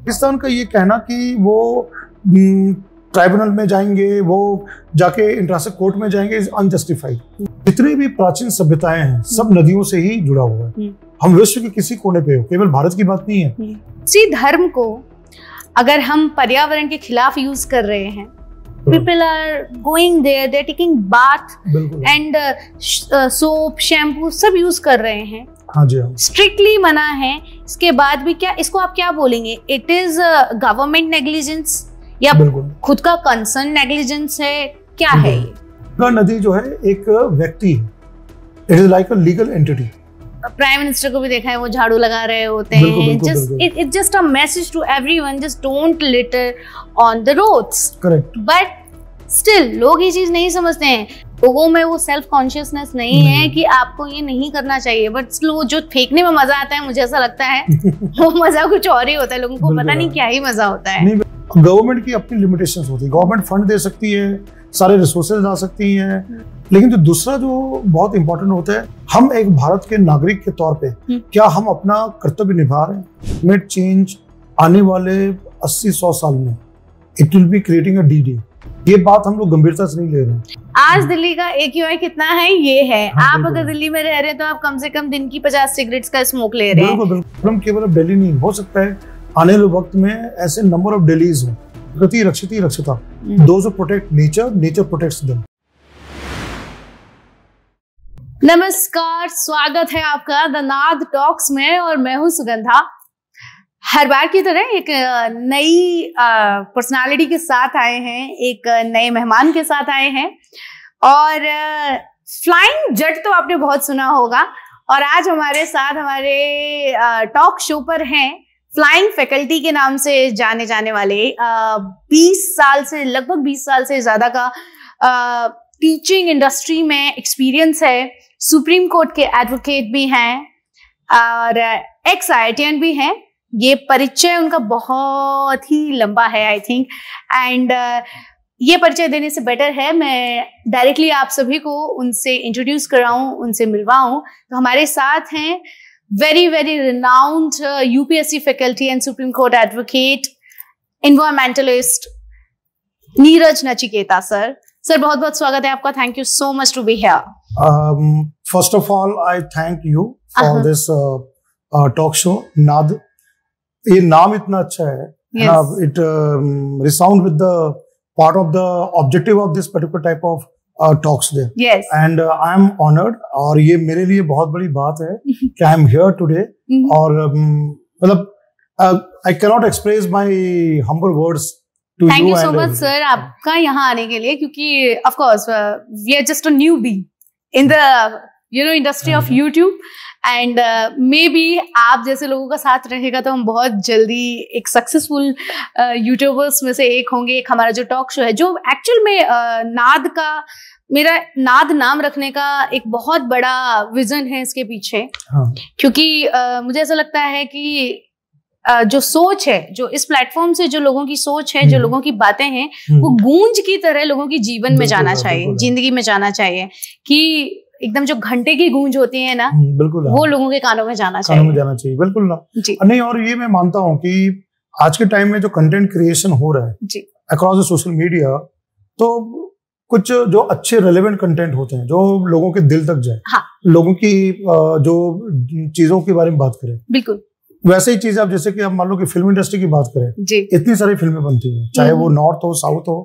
पाकिस्तान का ये कहना कि वो ट्राइब्यूनल में जाएंगे, वो जाके इंटरनेशनल कोर्ट में जाएंगे, इज अनजस्टिफाइड। जितनी भी प्राचीन सभ्यताएं हैं सब नदियों से ही जुड़ा हुआ है। हम विश्व के किसी कोने पे हो, केवल भारत की बात नहीं है। इसी धर्म को अगर हम पर्यावरण के खिलाफ यूज कर रहे हैं, people are going there, they're taking bath and soap, shampoo सब यूज कर रहे हैं। हाँ जी, हाँ। स्ट्रिक्टली मना है, इसके बाद भी क्या, इसको आप क्या बोलेंगे? इट इज गवर्नमेंट नेग्लिजेंस या खुद का कंसर्न नेग्लिजेंस है, क्या है ये? गंगा नदी जो है एक व्यक्ति है, it is like a legal entity. Prime minister को भी देखा है, वो झाड़ू लगा रहे होते हैं। It's just a message to everyone, just don't litter on the roads. Correct. But still लोग ये चीज नहीं समझते हैं, लोगों में वो सेल्फ कॉन्शियसनेस नहीं है कि आपको ये नहीं करना चाहिए। बट वो जो फेंकने में मजा आता है, मुझे ऐसा लगता है वो मजा कुछ और ही होता है, लोगों को पता नहीं क्या ही मजा होता है। गवर्नमेंट की अपनी लिमिटेशंस होती है, गवर्नमेंट फंड दे सकती है, सारे रिसोर्सेज ला सकती हैं, लेकिन जो दूसरा जो बहुत इंपॉर्टेंट होता है, हम एक भारत के नागरिक के तौर पे क्या हम अपना कर्तव्य निभा रहे हैं? क्लाइमेट चेंज आने वाले 80-100 साल में it will be creating a D-Day. ये बात हम लोग गंभीरता से नहीं ले रहे हैं। आज दिल्ली का AQI कितना है ये है। आप अगर दिल्ली में रह रहे हैं तो आप कम से कम दिन की 50 सिगरेट्स का स्मोक ले रहे हैं। बिल्कुल। केवल अब दिल्ली नहीं, हो सकता है आने वाले वक्त में ऐसे नंबर ऑफ दिल्लीज हो। प्रकृति रक्षिति रक्षिता, those who protect nature, nature protects them. नमस्कार, स्वागत है आपका द नाद टॉक्स में और मैं हूं सुगंधा। हर बार की तरह एक नई पर्सनालिटी के साथ आए हैं, एक नए मेहमान के साथ आए हैं। और फ्लाइंग जट तो आपने बहुत सुना होगा, और आज हमारे साथ हमारे टॉक शो पर हैं फ्लाइंग फैकल्टी के नाम से जाने जाने वाले 20 साल से, लगभग 20 साल से ज्यादा का टीचिंग इंडस्ट्री में एक्सपीरियंस है। सुप्रीम कोर्ट के एडवोकेट भी हैं और एक्स IITian भी हैं। ये परिचय उनका बहुत ही लंबा है आई थिंक, एंड ये परिचय देने से बेटर है मैं डायरेक्टली आप सभी को उनसे इंट्रोड्यूस कराऊं, उनसे मिलवाऊं। तो हमारे साथ हैं very renowned UPSC faculty and Supreme Court advocate, environmentalist Neeraj Nachiketa sir. Sir बहुत बहुत स्वागत है आपका। Thank you so much to be here. First of all I thank you for this talk show Naad. ये नाम इतना अच्छा है, it resound with the part of the objective of this particular type of talks there. Yes. And I am honored, और ये मेरे लिए बहुत बड़ी बात है कि I am here today। और मतलब I cannot express my humble words to you। Thank you so much sir आपका यहाँ आने के लिए, क्योंकि of course we are just a newbie in the industry of YouTube, and maybe आप जैसे लोगों का साथ रहेगा तो हम बहुत जल्दी एक सक्सेसफुल यूट्यूबर्स में से एक होंगे। एक हमारा जो टॉक शो है, जो एक्चुअल में नाद का, मेरा नाद नाम रखने का एक बहुत बड़ा विजन है इसके पीछे। हाँ। क्योंकि मुझे ऐसा लगता है कि जो सोच है, जो इस प्लेटफॉर्म से जो लोगों की सोच है, जो लोगों की बातें हैं, वो गूंज की तरह लोगों की जीवन में जाना चाहिए, जिंदगी में जाना चाहिए, कि एकदम जो घंटे की गूंज होती है ना, बिल्कुल वो लोगों के कानों में जाना चाहिए। बिल्कुल ना जी। नहीं, और ये मैं मानता हूँ कि आज के टाइम में जो कंटेंट क्रिएशन हो रहा है जी अक्रॉस द सोशल मीडिया, तो कुछ जो अच्छे रेलेवेंट कंटेंट होते हैं जो लोगों के दिल तक जाए। हाँ। लोगों की जो चीजों के बारे में बात करें, बिल्कुल वैसे ही चीज। आप जैसे कि आप मान लो कि फिल्म इंडस्ट्री की बात करें जी, इतनी सारी फिल्में बनती हैं, चाहे वो नॉर्थ हो साउथ हो,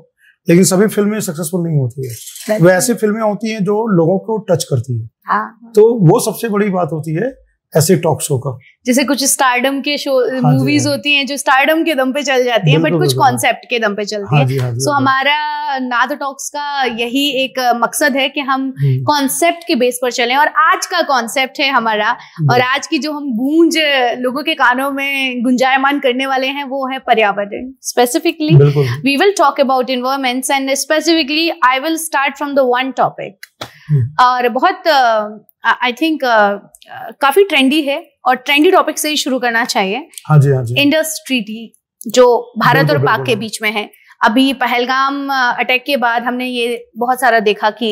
लेकिन सभी फिल्में सक्सेसफुल नहीं होती है। वैसी फिल्में होती हैं जो लोगों को टच करती है। हाँ। तो वो सबसे बड़ी बात होती है ऐसे टॉक शो का। जैसे कुछ स्टारडम के शो मूवीज होती हैं जो स्टारडम के दम पे चल जाती हैं, बट कुछ कॉन्सेप्ट के दम पे चलती हैं। सो हमारा नाद टॉक्स का यही एक मकसद है कि हम कॉन्सेप्ट के बेस पर चलें, और आज का कॉन्सेप्ट है हमारा, और आज की जो हम गूंज लोगों के कानों में गुंजायमान करने वाले हैं वो है पर्यावरण। Specifically we will talk about environments, and specifically I will start from the one topic, और बहुत आई थिंक काफी ट्रेंडी है, और ट्रेंडी टॉपिक से ही शुरू करना चाहिए। हाँ जी, हाँ जी। इंडस ट्रीटी जो भारत और पाक के बीच में है। अभी पहलगाम अटैक के बाद हमने ये बहुत सारा देखा कि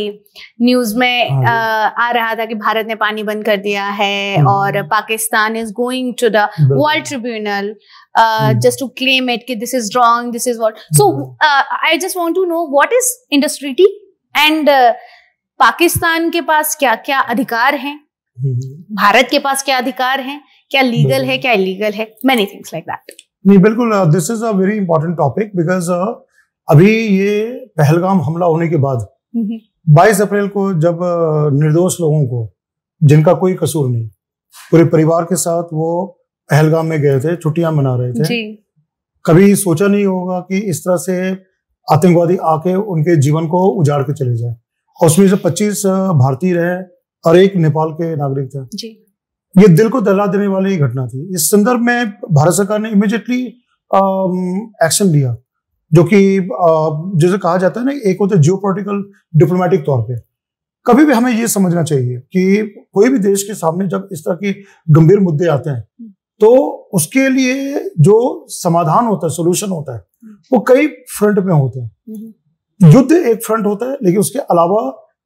न्यूज में आ रहा था कि भारत ने पानी बंद कर दिया है, और Pakistan is going to the world tribunal just to claim it कि this is wrong, this is what. So I just want to know what is Indus Treaty and Pakistan के पास क्या क्या अधिकार हैं, भारत के पास क्या अधिकार हैं, क्या लीगल है, क्या इलीगल है, many things like that. नहीं बिल्कुल, this is a very important topic because अभी ये पहलगाम हमला होने के बाद 22 अप्रैल को जब निर्दोष लोगों को, जिनका कोई कसूर नहीं, पूरे परिवार के साथ वो पहलगाम में गए थे, छुट्टियां मना रहे थे जी। कभी सोचा नहीं होगा कि इस तरह से आतंकवादी आके उनके जीवन को उजाड़ के चले जाए। और उसमें से 25 भारतीय रहे और एक नेपाल के नागरिक थे जी। ये दिल को दहला देने वाली घटना थी। इस संदर्भ में भारत सरकार ने इमीडिएटली एक्शन लिया, जो कि जैसे कहा जाता है ना, एक होता है जियोपॉलिटिकल डिप्लोमेटिक तौर पे। कभी भी हमें ये समझना चाहिए कि कोई भी देश के सामने जब इस तरह के गंभीर मुद्दे आते हैं तो उसके लिए जो समाधान होता है, सोल्यूशन होता है, वो कई फ्रंट में होते हैं। युद्ध एक फ्रंट होता है, लेकिन उसके अलावा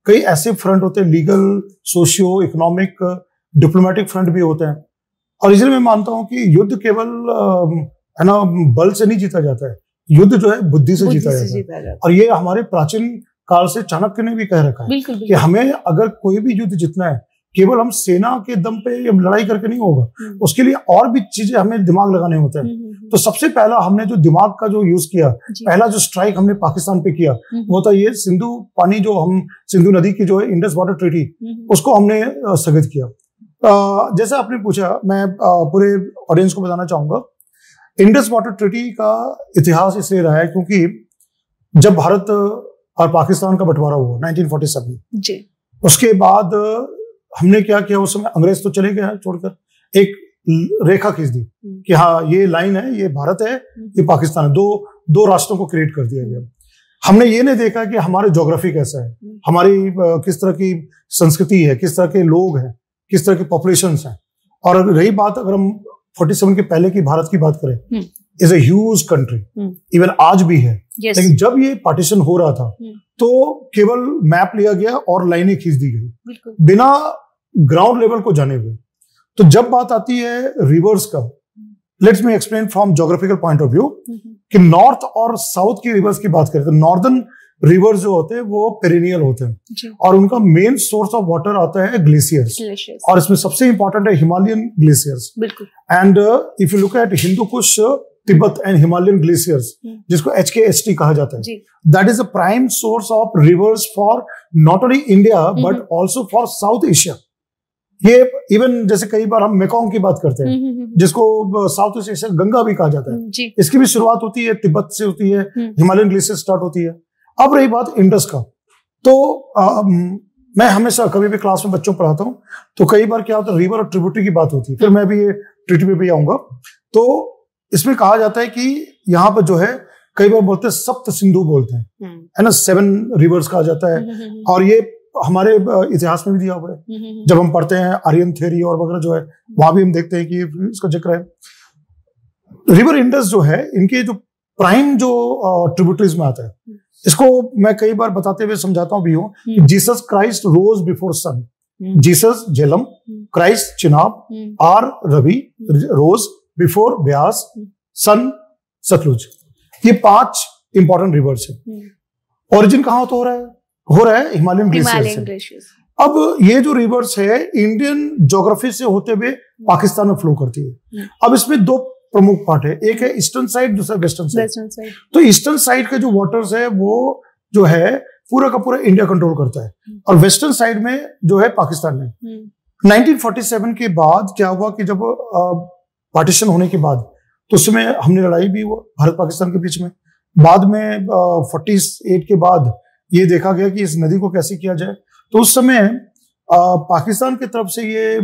कई ऐसे फ्रंट होते हैं, legal, socio economic, diplomatic front भी होते हैं। और इसलिए मैं मानता हूं कि युद्ध केवल है ना बल से नहीं जीता जाता है, युद्ध जो है बुद्धि से जीता जाता है। और ये हमारे प्राचीन काल से चाणक्य ने भी कह रखा है कि हमें अगर कोई भी युद्ध जीतना है, केवल हम सेना के दम पे लड़ाई करके नहीं होगा, उसके लिए और भी चीजें हमें दिमाग लगाने होते हैं। तो सबसे पहला हमने जो दिमाग का जो यूज किया, पहला जो स्ट्राइक हमने पाकिस्तान पे किया, वो था ये सिंधु पानी, जो हम सिंधु नदी की जो है इंडस वाटर ट्रीटी, उसको हमने स्थगित किया। जैसे आपने पूछा, मैं पूरे ऑडियंस को बताना चाहूंगा, इंडस वाटर ट्रीटी का इतिहास इसलिए रहा है क्योंकि जब भारत और पाकिस्तान का बंटवारा हुआ 1947 जी, उसके बाद हमने क्या किया, उस समय अंग्रेज तो चले गए छोड़कर, एक रेखा खींच दी कि हाँ ये लाइन है, ये भारत है, ये पाकिस्तान है, दो राष्ट्रों को क्रिएट कर दिया गया। हमने ये नहीं देखा कि हमारे ज्योग्राफी कैसा है, हमारी किस तरह की संस्कृति है, किस तरह के लोग हैं, किस तरह की पॉपुलेशन है। और रही बात, अगर हम 47 के पहले की भारत की बात करें, is a huge country, even आज भी है। लेकिन जब ये पार्टीशन हो रहा था तो केवल मैप लिया गया और लाइनें खींच दी गई बिना ग्राउंड लेवल को जाने हुए। तो जब बात आती है रिवर्स का, let's me explain from geographical point of view कि नॉर्थ और साउथ की रिवर्स की बात करें तो नॉर्दर्न रिवर्स जो होते हैं वो पेरिनियल होते हैं और उनका मेन सोर्स ऑफ वाटर आता है ग्लेशियर्स, और इसमें सबसे इंपॉर्टेंट है Himalayan glaciers. And if you look eight Hindu Kush, Tibet and Himalayan glaciers, जिसको HKHT कहा जाता है, that is the prime source of reverse for not only India but also for south Asia. ये इवन जैसे कई बार हम मेकोंग की बात करते हैं, जिसको साउथ ईस्ट एशिया गंगा भी कहा जाता है, इसकी भी शुरुआत होती है तिब्बत से होती है, हिमालयन ग्लेशियर स्टार्ट होती है। अब रही बात इंडस का, तो मैं हमेशा कभी भी क्लास में बच्चों को पढ़ाता हूँ तो कई बार क्या होता है, रिवर और ट्रिब्यूटरी की बात होती है, फिर मैं भी ये ट्रीटी पे भी आऊंगा। तो इसमें कहा जाता है कि यहाँ पर जो है कई बार बोलते हैं सप्त सिंधु बोलते हैं, है ना, 7 रिवर्स कहा जाता है। और ये हमारे इतिहास में भी दिया हुआ है, जब हम पढ़ते हैं आर्यन थ्योरी और वगैरह जो है, वहां भी हम देखते हैं कि इसका जिक्र है। रिवर इंडस जो है, इनके जो प्राइम जो ट्रिब्यूटरीज में आता है, इसको मैं कई बार बताते हुए समझाता हूँ भी हूँ कि Jesus Christ rose before sun, Jesus Jhelum, Christ Chenab, R Ravi rose before Beas, sun Sutlej. ये 5 इंपॉर्टेंट रिवर्स है। ओरिजिन कहाँ तो हो रहा है हिमालयन ग्लेशियर से। अब ये जो रिवर्स है इंडियन ज्योग्राफी से होते हुए पाकिस्तान में फ्लो करती है। अब इसमें 2 प्रमुख पार्ट है, एक है ईस्टर्न साइड, दूसरा वेस्टर्न साइड। तो ईस्टर्न साइड के जो वाटर्स है वो जो है पूरा का पूरा इंडिया कंट्रोल करता है, और वेस्टर्न साइड में जो है पाकिस्तान में। 1947 के बाद क्या हुआ कि जब पार्टीशन होने के बाद, तो उस समय हमने लड़ाई भी हुआ भारत पाकिस्तान के बीच में। बाद में 48 के बाद ये देखा गया कि इस नदी को कैसे किया जाए। तो उस समय पाकिस्तान की तरफ से ये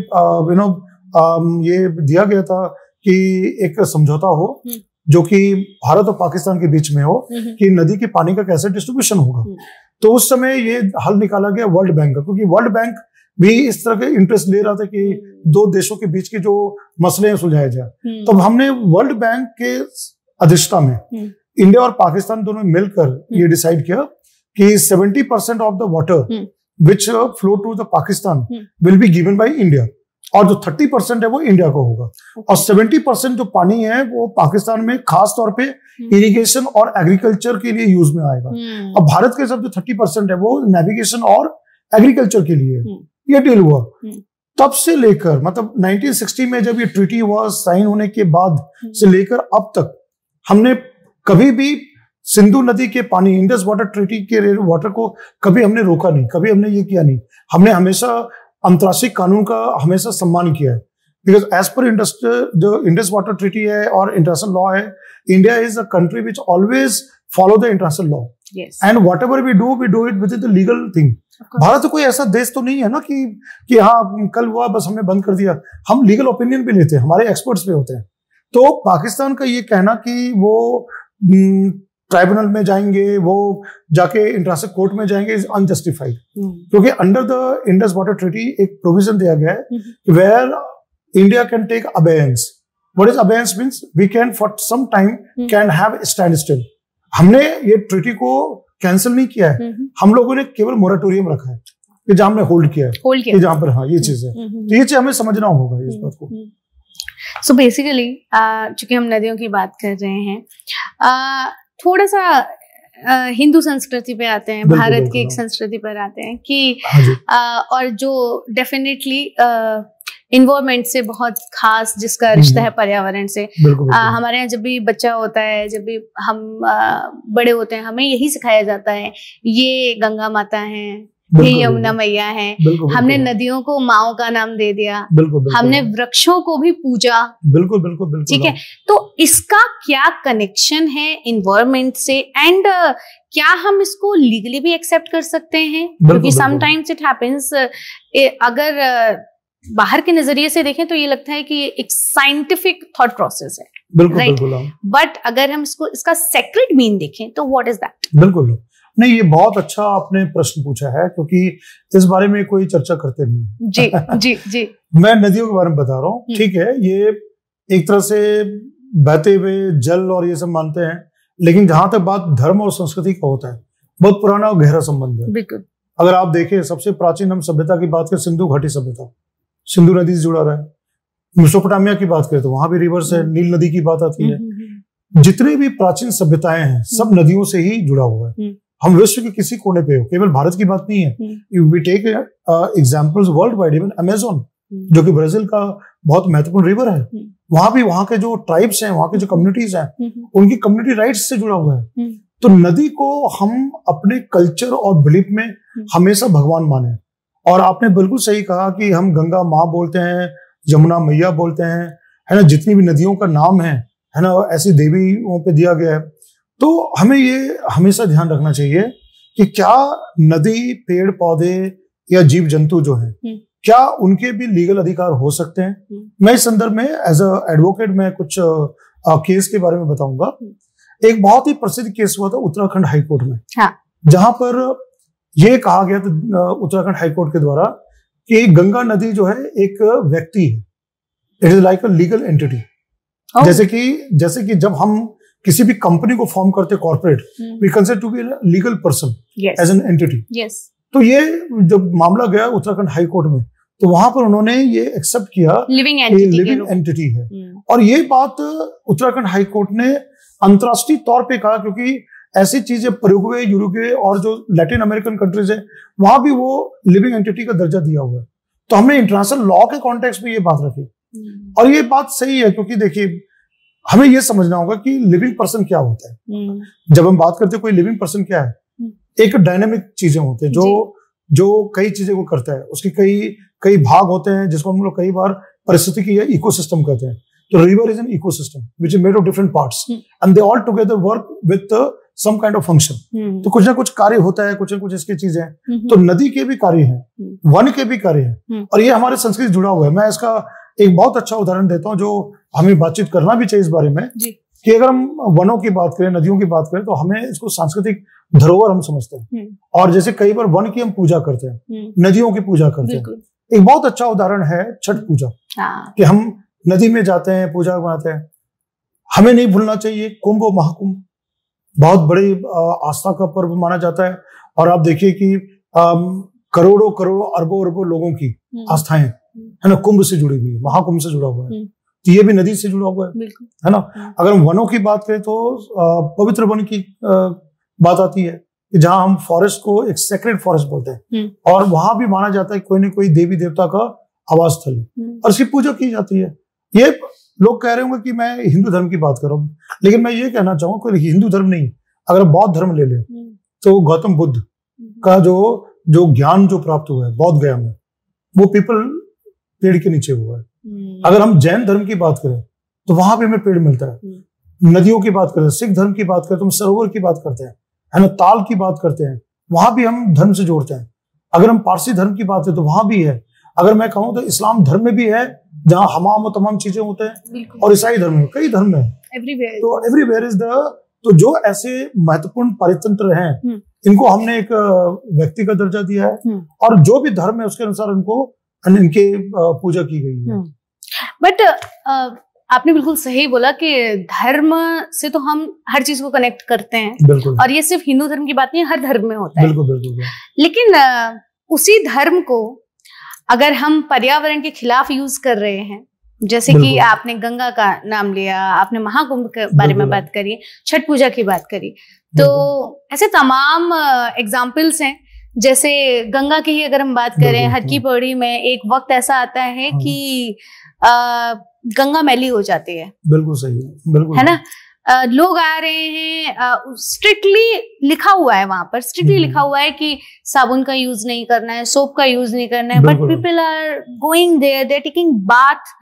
ये दिया गया था कि एक समझौता हो जो कि भारत और पाकिस्तान के बीच में हो कि नदी के पानी का कैसे डिस्ट्रीब्यूशन होगा। तो उस समय ये हल निकाला गया वर्ल्ड बैंक का, क्योंकि वर्ल्ड बैंक भी इस तरह के इंटरेस्ट ले रहा था कि 2 देशों के बीच के जो मसले हैं सुलझाए जाए। तो हमने वर्ल्ड बैंक के अध्यक्षता में इंडिया और पाकिस्तान दोनों मिलकर ये डिसाइड किया कि 70% of the water which flow to the Pakistan will be given by India. और जो 30% है वो इंडिया का होगा। और 70% जो पानी है वो पाकिस्तान में खास तौर पे इरिगेशन और एग्रीकल्चर के लिए यूज में आएगा। अब भारत के सब जो 30% है वो नेविगेशन और एग्रीकल्चर के लिए ये डील हुआ। तब से लेकर मतलब 1960 में जब ये ट्रीटी हुआ, साइन होने के बाद से लेकर अब तक हमने कभी भी सिंधु नदी के पानी, इंडस वाटर ट्रीटी के वाटर को कभी हमने रोका नहीं, कभी हमने ये किया नहीं। हमने हमेशा अंतर्राष्ट्रीय कानून का हमेशा सम्मान किया है। बिकॉज एज पर जो इंडस वाटर ट्रीटी है और इंटरनेशनल लॉ है, India is a country which always follow the international law and whatever we do it with the legal thing. Bharat कोई ऐसा देश तो नहीं है ना कि हाँ कल हुआ बस हमने बंद कर दिया। हम लीगल ओपिनियन भी लेते हैं, हमारे एक्सपर्ट्स भी होते हैं। तो पाकिस्तान का ये कहना कि वो ट्राइब्यूनल में जाएंगे, वो जाके इंटरनेशनल कोर्ट में जाएंगे, इज अनजस्टिफाइड। क्योंकि under the Indus water treaty एक प्रोविजन दिया गया है where India can take abeyance. What is abeyance means we can for some time can have stand still. हमने ये ट्रीटी को कैंसिल नहीं किया है, हम लोगों ने केवल मोरेटोरियम रखा है कि जहां हमने होल्ड किया है, जहां पर हाँ ये चीज है। तो ये चीज हमें समझना होगा इस बात को। सो बेसिकली चूंकि हम नदियों की बात कर रहे हैं, थोड़ा सा हिंदू संस्कृति पे आते हैं, भारत की एक संस्कृति पर आते हैं कि और जो डेफिनेटली इन्वायरमेंट से बहुत खास जिसका रिश्ता है पर्यावरण से। हमारे यहाँ जब भी बच्चा होता है, जब भी हम बड़े होते हैं, हमें यही सिखाया जाता है ये गंगा माता है, ये यमुना मैया है। हमने नदियों को माओ का नाम दे दिया, हमने वृक्षों को भी पूजा। बिल्कुल बिल्कुल बिल्कुल। ठीक है, तो इसका क्या कनेक्शन है इन्वायरमेंट से एंड क्या हम इसको लीगली भी एक्सेप्ट कर सकते हैं? क्योंकि समटाइम्स इट हैपेंस, अगर बाहर के नजरिए से देखें तो ये लगता है कि एक साइंटिफिक थॉट प्रोसेस है, राइट? बट अगर हम इसका सेक्रेड मीन देखें तो व्हाट इज दैट? बिल्कुल नहीं, ये बहुत अच्छा आपने प्रश्न पूछा है क्योंकि इस बारे में कोई चर्चा करते नहीं। जी जी जी। मैं नदियों के बारे में बता रहा हूँ, ठीक है। ये एक तरह से बहते हुए जल और ये सब मानते हैं, लेकिन जहां तक बात धर्म और संस्कृति का होता है, बहुत पुराना और गहरा संबंध है। बिल्कुल। अगर आप देखें सबसे प्राचीन हम सभ्यता की बात करें, सिंधु घाटी सभ्यता, सिंधु नदी से जुड़ा रहा है। मेसोपोटामिया की बात करें तो वहां भी रिवर्स है, नील नदी की बात आती है। जितने भी प्राचीन सभ्यताएं हैं सब नदियों से ही जुड़ा हुआ है। हम विश्व के किसी कोने पे हो, केवल भारत की बात नहीं है। We take examples worldwide, even Amazon जो कि ब्राजील का बहुत महत्वपूर्ण रिवर है, वहां भी वहां के जो ट्राइब्स हैं, वहां के जो कम्युनिटीज हैं, उनकी कम्युनिटी राइट्स से जुड़ा हुआ है। तो नदी को हम अपने कल्चर और बिलीफ में हमेशा भगवान माने। और आपने बिल्कुल सही कहा कि हम गंगा माँ बोलते हैं, यमुना मैया बोलते हैं, है ना। जितनी भी नदियों का नाम है ना, ऐसी देवियों पे दिया गया है। तो हमें ये हमेशा ध्यान रखना चाहिए कि क्या नदी, पेड़ पौधे या जीव जंतु जो हैं, क्या उनके भी लीगल अधिकार हो सकते हैं? मैं इस संदर्भ में एज अ एडवोकेट मैं कुछ केस के बारे में बताऊंगा। एक बहुत ही प्रसिद्ध केस हुआ था उत्तराखंड हाईकोर्ट में, जहां पर यह कहा गया था उत्तराखंड हाईकोर्ट के द्वारा कि गंगा नदी जो है एक व्यक्ति है, it is like a legal entity. जैसे कि जब हम किसी भी कंपनी को फॉर्म करते corporate, we consider to be legal person as an entity. तो ये जब मामला गया उत्तराखंड हाई कोर्ट में, तो वहां पर उन्होंने ये एक्सेप्ट किया लिविंग एंटिटी है। और ये बात उत्तराखंड हाई कोर्ट ने अंतर्राष्ट्रीय तौर पे कहा, क्योंकि ऐसी चीजें परुग्वे, यूरुग्वे और जो लैटिन अमेरिकन कंट्रीज है वहां भी वो लिविंग एंटिटी का दर्जा दिया हुआ है। तो हमने इंटरनेशनल लॉ के कॉन्टेक्स्ट में ये बात रखी। और ये बात सही है, क्योंकि देखिए हमें ये समझना होगा कि लिविंग पर्सन क्या होता है। जब हम बात करते हैं कोई लिविंग पर्सन क्या है, एक डायनामिक चीजें होते हैं जो कई चीजें वो करता है, उसके कई भाग होते हैं जिसको हम लोग कई बार परिस्थितिकी या इकोसिस्टम कहते हैं। तो river is an ecosystem which is made of different parts and they all together work with some kind of function. तो कुछ ना कुछ कार्य होता है, कुछ ना कुछ इसकी चीजें हैं। तो नदी के भी कार्य हैं, वन के भी कार्य हैं, और ये हमारे संस्कृति जुड़ा हुआ है। मैं इसका एक बहुत अच्छा उदाहरण देता हूँ जो हमें बातचीत करना भी चाहिए इस बारे में, कि अगर हम वनों की बात करें, नदियों की बात करें, तो हमें इसको सांस्कृतिक धरोहर हम समझते हैं। और जैसे कई बार वन की हम पूजा करते हैं, नदियों की पूजा करते हैं। एक बहुत अच्छा उदाहरण है छठ पूजा, कि हम नदी में जाते हैं, पूजा बनाते हैं। हमें नहीं भूलना चाहिए कुंभ और महाकुंभ बहुत बड़ी आस्था का पर्व माना जाता है। और आप देखिए कि करोड़ों करोड़ों अरबों अरबों लोगों की आस्थाएं है ना, कुंभ से जुड़ी हुई है, महाकुंभ से जुड़ा हुआ है, तो ये भी नदी से जुड़ा हुआ है, है ना। अगर हम वनों की बात करें तो पवित्र वन की बात आती है कि जहां हम फॉरेस्ट को एक सेक्रेड फॉरेस्ट बोलते हैं, और वहां भी माना जाता है कोई न कोई देवी देवता का आवास स्थल है और उसकी पूजा की जाती है। ये लोग कह रहे होंगे कि मैं हिंदू धर्म की बात कर रहा हूँ, लेकिन मैं ये कहना चाहूंगा कोई हिंदू धर्म नहीं, अगर बौद्ध धर्म ले लें तो गौतम बुद्ध का जो ज्ञान जो प्राप्त हुआ है बौद्ध गया में, वो पीपल पेड़ के नीचे हुआ है। अगर हम जैन धर्म की बात करें तो वहां पे हमें पेड़ मिलता है। नदियों की बात करें, सिख धर्म की बात करें तो हम सरोवर की बात करते हैं, है ना, ताल की बात करते हैं, वहां भी हम धर्म से जोड़ते हैं। अगर हम पारसी धर्म की बात करें तो वहां भी है। अगर मैं कहूँ तो इस्लाम धर्म में भी है जहाँ हमाम और तमाम चीजें होते हैं, और ईसाई धर्म में कई धर्म है, तो एवरीवेयर इज द। तो जो ऐसे महत्वपूर्ण परितंत्र हैं इनको हमने एक व्यक्ति का दर्जा दिया है, और जो भी धर्म है उसके अनुसार इनके पूजा की गई है। बट आपने बिल्कुल सही बोला कि धर्म से तो हम हर चीज को कनेक्ट करते हैं, बिल्कुल, और ये सिर्फ हिंदू धर्म की बात नहीं, हर धर्म में होता है। बिल्कुल, बिल्कुल। लेकिन उसी धर्म को अगर हम पर्यावरण के खिलाफ यूज कर रहे हैं, जैसे कि आपने गंगा का नाम लिया, आपने महाकुंभ के बारे में बात करी, छठ पूजा की बात करी, तो ऐसे तमाम एग्जाम्पल्स हैं। जैसे गंगा की ही अगर हम बात करें, हर की पौड़ी में एक वक्त ऐसा आता है कि गंगा मैली हो जाती है। बिल्कुल सही है, बिल्कुल, है ना। लोग आ रहे हैं, स्ट्रिक्टली लिखा हुआ है वहां पर, स्ट्रिक्टली लिखा हुआ है कि साबुन का यूज नहीं करना है, सोप का यूज नहीं करना है, but people are going there, they are taking bath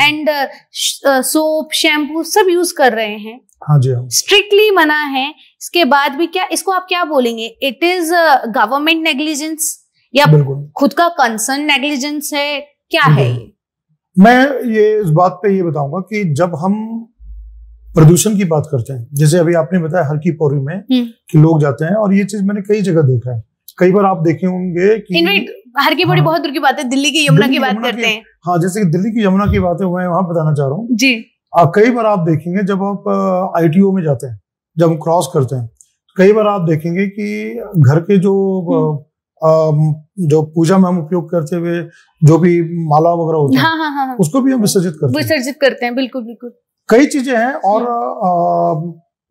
and soap, shampoo सब यूज कर रहे हैं। हाँ जी, हाँ। स्ट्रिक्टली मना है, इसके बाद भी क्या, इसको आप क्या बोलेंगे? इट इज गवर्नमेंट नेग्लिजेंस या खुद का कंसर्न नेग्लिजेंस है, क्या है ये? मैं ये इस बात पे ये बताऊंगा कि जब हम प्रदूषण की बात करते हैं, जैसे अभी आपने बताया हर की पौड़ी में कि लोग जाते हैं, और ये चीज मैंने कई जगह देखा है। कई बार आप देखे होंगे कि हर की पौड़ी बहुत दूर की बात है, दिल्ली की यमुना की बात करते हैं। हाँ, जैसे कि दिल्ली की यमुना की बात है, मैं वहां बताना चाह रहा हूँ जी। कई बार आप देखेंगे जब आप ITO में जाते हैं, जब हम क्रॉस करते हैं, कई बार आप देखेंगे कि घर के जो पूजा में हम उपयोग करते हुए जो भी माला वगैरह होता है, हाँ। उसको भी हम विसर्जित करते हैं। बिल्कुल, बिल्कुल। कई चीजें हैं। और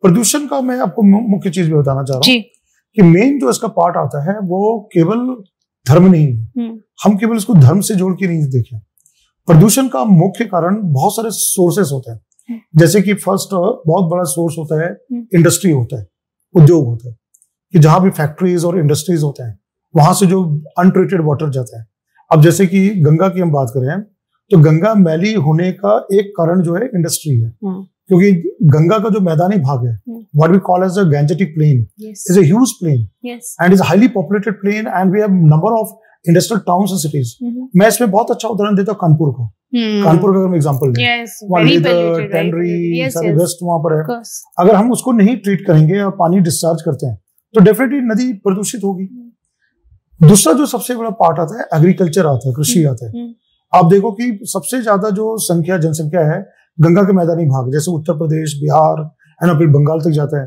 प्रदूषण का मैं आपको मुख्य चीज भी बताना चाह रहा हूँ कि मेन जो इसका पार्ट आता है वो केवल धर्म नहीं है। हम केवल इसको धर्म से जोड़ के नहीं देखें। प्रदूषण का मुख्य कारण बहुत सारे सोर्सेस होते हैं। जैसे कि फर्स्ट बहुत बड़ा सोर्स होता है इंडस्ट्री होता है, उद्योग होता है, कि जहां भी फैक्ट्रीज और इंडस्ट्रीज होते हैं वहां से जो अनट्रीटेड वाटर जाता है। अब जैसे कि गंगा की हम बात करें तो गंगा मैली होने का एक कारण जो है इंडस्ट्री है, क्योंकि गंगा का जो मैदानी भाग है, what we call as the Gangetic plain, is a huge plain and is highly populated plain and we have number of industrial towns and cities. मैं इसमें बहुत अच्छा उदाहरण देता हूँ कानपुर को। कानपुर का अगर मैं एग्जांपल लें, टेनरी सारे वेस्ट वहां पर है। अगर हम उसको नहीं ट्रीट करेंगे और पानी डिस्चार्ज करते हैं तो डेफिनेटली नदी प्रदूषित होगी। दूसरा जो सबसे बड़ा पार्ट आता है एग्रीकल्चर आता है, कृषि आता है। आप देखो कि सबसे ज्यादा जो जनसंख्या है गंगा के मैदानी भाग, जैसे उत्तर प्रदेश, बिहार, है ना, फिर बंगाल तक जाता है।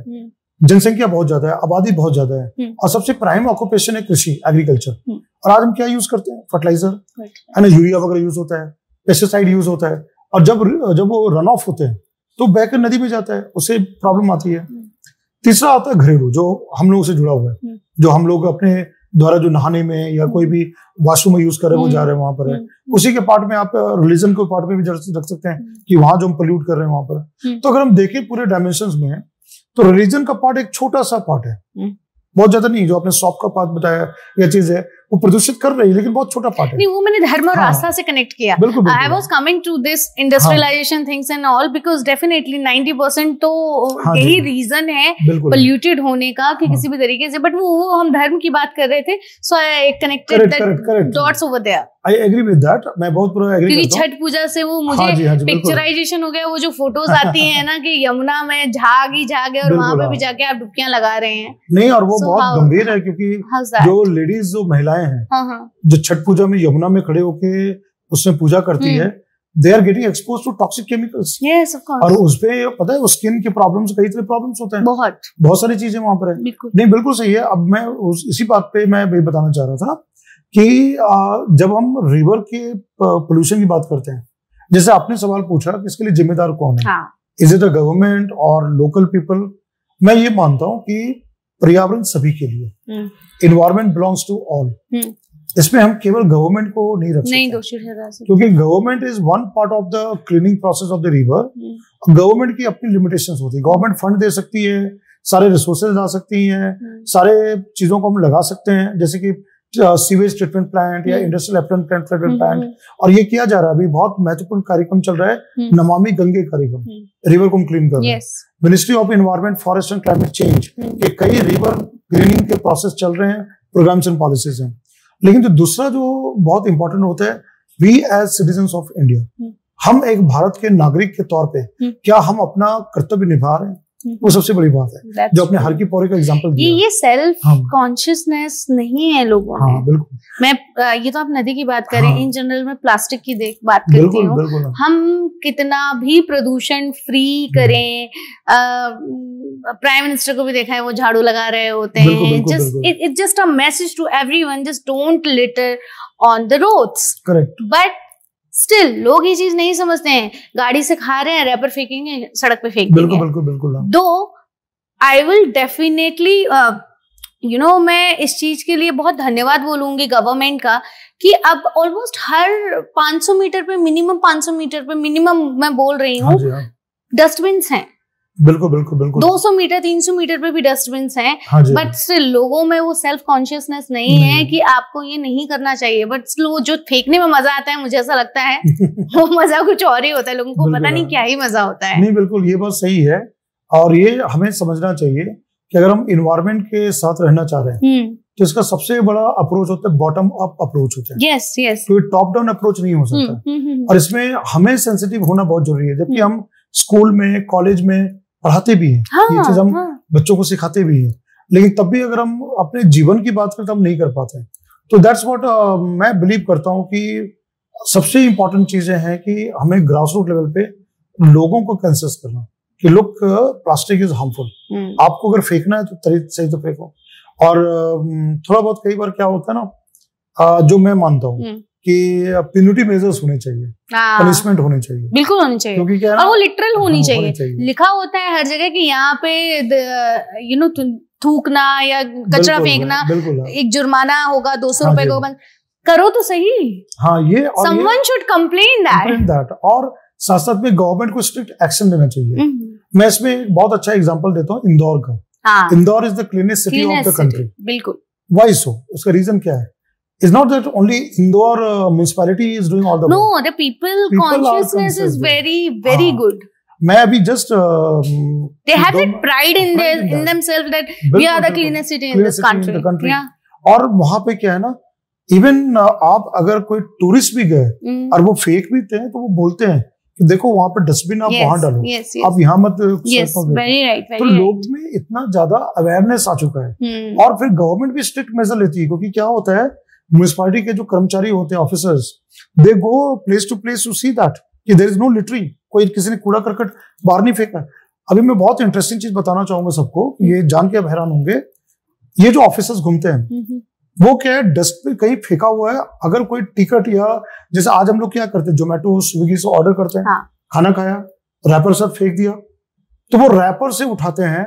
जनसंख्या बहुत ज्यादा है, आबादी बहुत ज्यादा है, और सबसे प्राइम ऑक्यूपेशन है कृषि, एग्रीकल्चर। और आज हम क्या यूज करते हैं? फर्टिलाइजर, है ना, यूरिया वगैरह यूज होता है, पेस्टिसाइड यूज होता है, और जब वो रन ऑफ होते हैं तो बहकर नदी में जाता है, उससे प्रॉब्लम आती है। तीसरा आता है घरेलू, जो हम लोगों से जुड़ा हुआ है, जो हम लोग अपने द्वारा जो नहाने में या कोई भी वॉशरूम में यूज कर रहे हैं वो जा रहे हैं वहां पर है। उसी के पार्ट में आप रिलीजन के पार्ट में भी रख सकते हैं कि वहां जो हम पोल्यूट कर रहे हैं वहां पर। तो अगर हम देखें पूरे डायमेंशंस में तो रिलीजन का पार्ट एक छोटा सा पार्ट है, बहुत ज्यादा नहीं। जो आपने शॉप का पार्ट बताया या चीज है वो प्रदूषित कर रही है, लेकिन बहुत छोटा पार्ट है। नहीं, वो मैंने धर्म और आस्था से कनेक्ट किया। I was coming to this industrialization things and all, because definitely 90% तो यही रीजन है पोल्यूटेड होने का कि किसी भी तरीके से। बट वो हम धर्म की बात कर रहे थे, so I connected that dots over there. I agree with that, मैं बहुत पूरा एग्री करता हूं। क्योंकि छठ पूजा से वो मुझे पिक्चराइजेशन हो गया, वो जो फोटोज आती है ना कि यमुना में झाग ही झाग है और वहां पे भी जाके आप डुबकियां लगा रहे हैं। नहीं, और वो बहुत गंभीर है, क्योंकि जो लेडीज जो महिलाएं हैं जो छठ पूजा में यमुना में खड़े होके उसमें पूजा करती है, they are getting expose to toxic chemicals. Yes, of course. और उसपे पता है स्किन के प्रॉब्लम्स, कई तरह प्रॉब्लम्स होते हैं, बहुत सारी चीजें वहां पर है। बिल्कुल। नहीं, बिल्कुल सही है। अब मैं इसी बात पे मैं भी बताना चाह रहा था कि जब हम रिवर के पोल्यूशन की बात करते हैं, जैसे आपने सवाल पूछा कि इसके लिए जिम्मेदार कौन है, इज इट द गवर्नमेंट और लोकल पीपल। मैं ये मानता हूं कि पर्यावरण सभी के लिए, इन्वायरमेंट बिलोंग्स टू ऑल। इसमें हम केवल गवर्नमेंट को नहीं रख सकते, क्योंकि government is one part of the cleaning process of the river. Government की अपनी लिमिटेशंस होती है। गवर्नमेंट फंड दे सकती है, सारे रिसोर्सेज ला सकती हैं, सारे चीजों को हम लगा सकते हैं, जैसे कि सीवेज ट्रीटमेंट प्लांट या इंडस्ट्रियल एफ्लुएंट प्लांट। और ये किया जा रहा है, अभी बहुत महत्वपूर्ण कार्यक्रम चल रहा है, नमामि गंगे कार्यक्रम, रिवर को हम क्लीन कर रहे हैं। Ministry of environment, forest and climate change के कई रिवर ग्रीनिंग के प्रोसेस चल रहे हैं, प्रोग्राम्स एंड पॉलिसीज हैं। लेकिन जो दूसरा जो बहुत इंपॉर्टेंट होता है, we as citizens of India, हम एक भारत के नागरिक के तौर पे क्या हम अपना कर्तव्य निभा रहे हैं, वो सबसे बड़ी बात है। जो अपने हर की पौड़ी का एग्जांपल दिया, ये सेल्फ कॉन्शियसनेस नहीं है लोगों में। बिल्कुल। मैं ये तो आप नदी की बात करें, इन जनरल में प्लास्टिक की बात करती हूँ। हम कितना भी प्रदूषण फ्री करें, प्राइम मिनिस्टर को भी देखा है, वो झाड़ू लगा रहे होते हैं। It's just a message to everyone, just don't litter on the roads. Correct. But still लोग ये चीज नहीं समझते हैं। गाड़ी से खा रहे हैं, रैपर फेंकेंगे, सड़क पे फेंक देंगे। बिल्कुल। दो आई विल डेफिनेटली मैं इस चीज के लिए बहुत धन्यवाद बोलूंगी गवर्नमेंट का, कि अब ऑलमोस्ट हर 500 मीटर पे मिनिमम मैं बोल रही हूँ, डस्टबिन हैं। बिल्कुल 200 मीटर 300 मीटर पे भी डस्टबिन हैं। बट स्टिल लोगों में वो सेल्फ कॉन्शियसनेस नहीं है कि आपको ये नहीं करना चाहिए। बट वो जो फेंकने में मजा आता है, मुझे ऐसा लगता है वो मजा कुछ और ही होता है। लोगों को पता नहीं क्या ही मजा होता है। नहीं, बिल्कुल ये बात सही है। और ये हमें समझना चाहिए कि अगर हम इन्वायरमेंट के साथ रहना चाह रहे हैं, तो इसका सबसे बड़ा अप्रोच होता है बॉटम अप अप्रोच होता है। यस। तो टॉप डाउन अप्रोच नहीं हो सकता। और इसमें हमें सेंसिटिव होना बहुत जरूरी है। जबकि हम स्कूल में, कॉलेज में पढ़ाते भी हैं, ये चीज हम बच्चों को सिखाते भी हैं, लेकिन तब भी अगर हम अपने जीवन की बात करें तो हम नहीं कर पाते। तो दैट्स व्हाट मैं बिलीव करता हूँ कि सबसे इंपॉर्टेंट चीजें हैं कि हमें ग्रास रूट लेवल पे लोगों को कंसियस करना कि लुक, प्लास्टिक इज हार्मफुल। आपको अगर फेंकना है तो सही तो फेंको। और थोड़ा बहुत कई बार क्या होता है ना, जो मैं मानता हूँ कि पेनल्टी मेजर्स होने चाहिए, पनिशमेंट होने चाहिए, बिल्कुल होनी चाहिए, क्योंकि क्या है और वो लिटरल होनी चाहिए। लिखा होता है हर जगह कि यहाँ पे थूकना या कचरा फेंकना, एक जुर्माना होगा 200 रुपए को, करो तो सही। हाँ, ये someone should complain that। और साथ साथ में गवर्नमेंट को स्ट्रिक्ट एक्शन लेना चाहिए। मैं इसमें एक बहुत अच्छा एग्जांपल देता हूँ इंदौर का। Indore is the cleanest city of the country. बिल्कुल। Why so? उसका रीजन क्या है? It's not that only Indore municipality is doing all the work. No, the people consciousness is very good. मैं अभी just they have that pride in themselves that we are the cleanest city in this country. Yeah. और वहाँ पे क्या है ना, even आप अगर कोई टूरिस्ट भी गए और वो फेंक भी थे तो वो बोलते हैं कि देखो वहाँ पे डस्टबिन आप वहाँ डालो, आप यहाँ मत। तो लोग में इतना ज्यादा अवेयरनेस आ चुका है। और फिर गवर्नमेंट भी स्ट्रिक्ट मेजर लेती है, क्योंकि क्या होता है, म्युनिसिपैलिटी के जो कर्मचारी होते हैं, officers, they go place to see that कि देयर इज नो लिटरिंग, कोई किसी ने कूड़ा करकट बाहर नहीं फेंका। अभी मैं बहुत इंटरेस्टिंग चीज बताना चाहूंगा सबको, ये जान के आप हैरान होंगे। ये जो ऑफिसर्स घूमते हैं वो क्या है, डस्टबिन कहीं फेंका हुआ है, अगर कोई टिकट या जैसे आज हम लोग क्या करते हैं, जोमेटो स्विगी से ऑर्डर करते हैं, खाना खाया, रैपर सब फेंक दिया, तो वो रैपर से उठाते हैं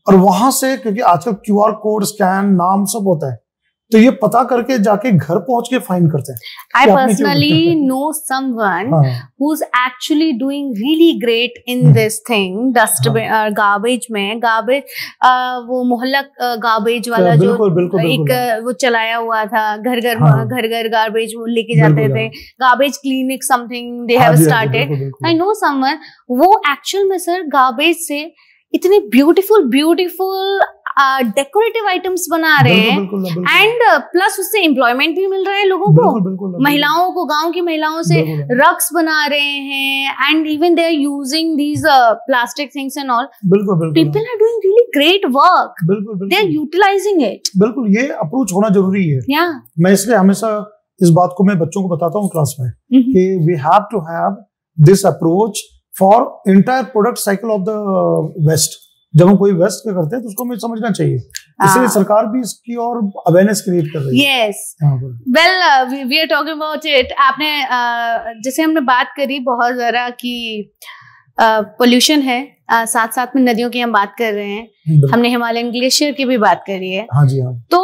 और वहां से, क्योंकि आजकल QR कोड स्कैन नाम सब होता है, तो ये पता करके जाके घर पहुंच के फाइन करते हैं। I personally know someone who's actually doing really great in this thing, dustbin garbage में, वो मोहल्ला गार्बेज वाला जो एक वो चलाया हुआ था, घर घर गार्बेज लेके जाते थे, garbage clinic something they have started. I know someone, वो एक्चुअल में सर गार्बेज से इतने ब्यूटीफुल डेकोरेटिव आइटम्स बना रहे हैं, एंड प्लस उससे एम्प्लॉयमेंट भी मिल रहा है लोगों को, महिलाओं को, गांव की महिलाओं से रक्स बना रहे हैं, and even they are using these plastic things and all. People are doing really great work, they are utilizing it. बिल्कुल, ये अप्रोच होना जरूरी है। मैं इसलिए हमेशा इस बात को मैं बच्चों को बताता हूँ क्लास में कि we have to have this approach for entire product cycle of the waste. जब हम कोई वेस्ट का करते हैं तो उसको हमें समझना चाहिए इसलिए सरकार भी इसकी और अवेयरनेस क्रिएट कर रही है। Yes, well we are talking about it. आपने जैसे हमने बात करी बहुत जरा कि पोल्यूशन है, साथ साथ में नदियों की हम बात कर रहे हैं, हमने हिमालयन ग्लेशियर की भी बात करी है। हाँ जी हाँ। तो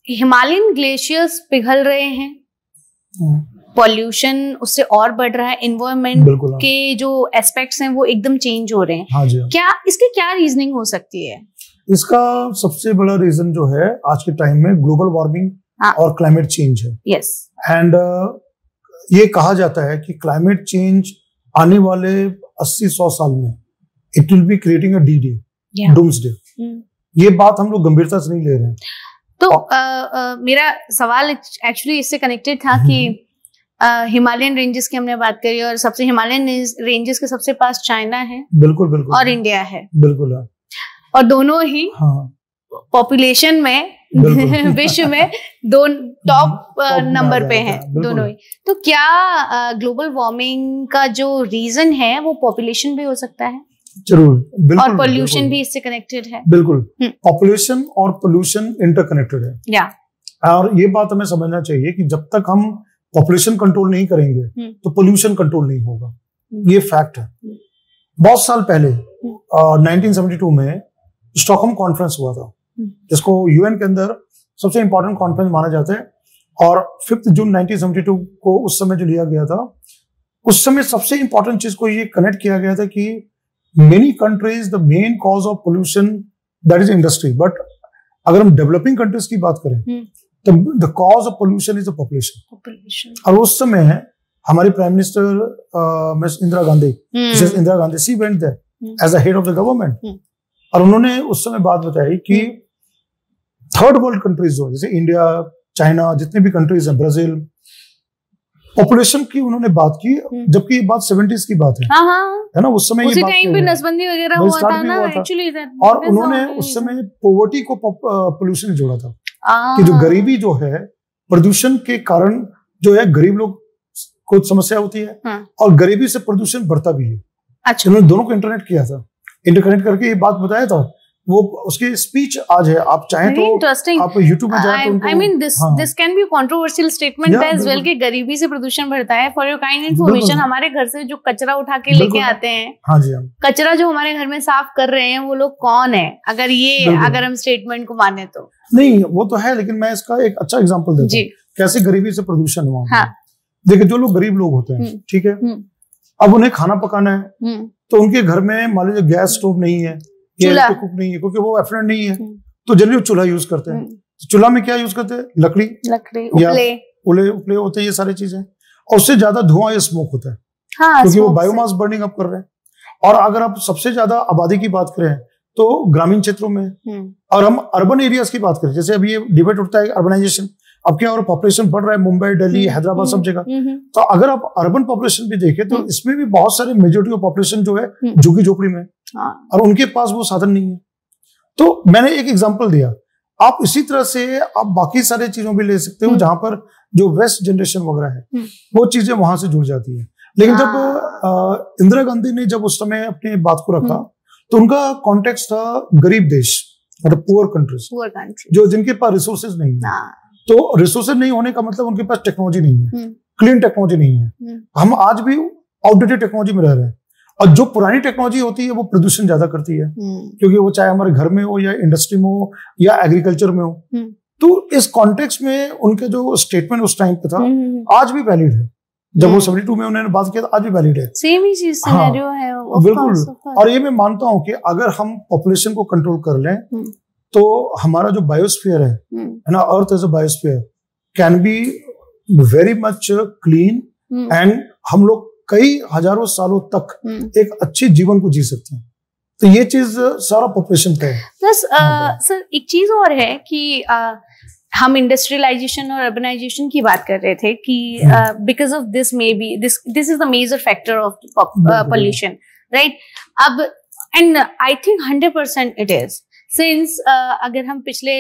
हिमालयन ग्लेशियर्स पिघल रहे हैं, पॉल्यूशन उससे और बढ़ रहा है, एनवायरनमेंट के जो एस्पेक्ट्स हैं वो एकदम चेंज हो रहे हैं। हाँ जी हाँ। क्या इसकी क्या रीजनिंग हो सकती है? इसका सबसे बड़ा रीजन जो है आज के टाइम में ग्लोबल वार्मिंग और क्लाइमेट चेंज है। यस, एंड ये कहा जाता है कि क्लाइमेट चेंज आने वाले 80-100 साल में it will be creating a D day, doomsday. ये बात हम लोग गंभीरता से नहीं ले रहे हैं। तो मेरा सवाल एक्चुअली इससे कनेक्टेड था कि हिमालयन रेंजेस की हमने बात करी और सबसे हिमालयन रेंजेस के सबसे पास चाइना है, बिल्कुल बिल्कुल, और इंडिया है, बिल्कुल है। और दोनों ही पॉपुलेशन में विश्व में दो टॉप नंबर पे हैं दोनों ही। तो क्या ग्लोबल वार्मिंग का जो रीजन है वो पॉपुलेशन भी हो सकता है? जरूर, बिल्कुल, और पोल्यूशन भी इससे कनेक्टेड है। बिल्कुल, पॉपुलेशन और पोल्यूशन इंटरकनेक्टेड है। या और ये बात हमें समझना चाहिए कि जब तक हम पॉपुलेशन कंट्रोल नहीं करेंगे तो पोल्यूशन कंट्रोल नहीं होगा। ये फैक्ट है। बहुत साल पहले 1972 में स्टॉकहोम कॉन्फ्रेंस हुआ था, जिसको यूएन के अंदर सबसे इंपॉर्टेंट कॉन्फ्रेंस माना जाता है। और 5 जून 1972 को उस समय जो लिया गया था, उस समय सबसे इंपॉर्टेंट चीज को ये कनेक्ट किया गया था कि many countries the main cause of pollution that is industry, but अगर हम डेवलपिंग कंट्रीज की बात करें तो the cause of pollution is the population. और उस समय हमारी prime minister miss Indira Gandhi she went there as a head of the government, और उन्होंने उस समय बात बताई कि थर्ड वर्ल्ड कंट्रीज जो जैसे इंडिया, चाइना, जितने भी कंट्रीज हैं, ब्राजील, पॉपुलेशन की उन्होंने बात की, जबकि ये बात 70s की बात है। है ना, उस समय उसी टाइम पे नसबंदी वगैरह हुआ था ना एक्चुअली। और उन्होंने उस समय पॉवर्टी को पोल्यूशन जोड़ा था कि जो गरीबी जो है प्रदूषण के कारण जो है, गरीब लोग को समस्या होती है और गरीबी से प्रदूषण बढ़ता भी है। अच्छा, उन्होंने दोनों को इंटरनेट किया था, इंटरकनेक्ट करके ये बात बताया था। वो उसकी स्पीच आज है, आप चाहें तो आप YouTube में जाएं तो उनको, I mean this can be a controversial statement as well कि गरीबी से प्रदूषण बढ़ता है। For your kind information, हमारे घर से जो कचरा उठा के लेके आते हैं, हाँ जी, हम कचरा जो हमारे घर में साफ कर रहे हैं वो लोग कौन है? अगर हम स्टेटमेंट को माने तो नहीं, वो तो है, लेकिन मैं इसका एक अच्छा एग्जाम्पल देता हूँ कैसे गरीबी से प्रदूषण हुआ। देखिए, जो लोग गरीब लोग होते हैं, ठीक है, अब उन्हें खाना पकाना है तो उनके घर में मान लीजिए गैस स्टोव नहीं है, कुक नहीं है, क्योंकि वो एफिडेंट नहीं है, तो जनरली चूल्हा यूज करते हैं। चूल्हा में क्या यूज करते हैं? लकड़ी, उपले होते हैं, ये सारी चीजें, और उससे ज्यादा धुआं या स्मोक होता है। क्योंकि वो बायोमास बर्निंग अप कर रहे हैं। और अगर आप सबसे ज्यादा आबादी की बात करें तो ग्रामीण क्षेत्रों में, और हम अर्बन एरियाज की बात करें, जैसे अभी ये डिबेट उठता है अर्बनाइजेशन, अब क्या और पॉपुलेशन बढ़ रहा है, मुंबई, दिल्ली, हैदराबाद, सब जगह। तो अगर आप अर्बन पॉपुलेशन भी देखें तो इसमें भी बहुत सारे मेजोरिटी ऑफ पॉपुलेशन जो है झुग्गी झोपड़ी में, और उनके पास वो साधन नहीं है। तो मैंने एक एग्जांपल दिया, आप इसी तरह से आप बाकी सारे चीजों भी ले सकते हो जहां पर जो वेस्ट जनरेशन वगैरह है वो चीजें वहां से जुड़ जाती है। लेकिन जब इंदिरा गांधी ने जब उस समय अपने बात को रखा तो उनका कॉन्टेक्स्ट था गरीब देश, मतलब पुअर कंट्रीज, जो जिनके पास रिसोर्सेज नहीं है। तो रिसोर्सेज नहीं होने का मतलब उनके पास टेक्नोलॉजी नहीं है, क्लीन टेक्नोलॉजी नहीं है। हम आज भी आउटडेटेड टेक्नोलॉजी में रह रहे हैं, और जो पुरानी टेक्नोलॉजी होती है वो प्रदूषण ज्यादा करती है, क्योंकि वो चाहे हमारे घर में हो या इंडस्ट्री में हो या एग्रीकल्चर में हो। तो इस कॉन्टेक्स्ट में उनके जो स्टेटमेंट उस टाइम पे था आज भी वैलिड है। जब वो 72 में उन्होंने बात किया था, आज भी वैलिड है, सेम ही चीज सिनेरियो है। बिल्कुल। और ये मैं मानता हूँ कि अगर हम पॉपुलेशन को कंट्रोल कर लें तो हमारा जो बायोस्फीयर है ना, earth as a biosphere can be very much clean, and हम लोग कई हजारों सालों तक एक अच्छे जीवन को जी सकते हैं। तो ये चीज सारा पॉपुलेशन का है। प्लस सर एक चीज और है कि हम इंडस्ट्रियलाइजेशन और अर्बनाइजेशन की बात कर रहे थे कि because of this may be this is the major factor of pollution, right? अब and I think 100% it is, since अगर हम पिछले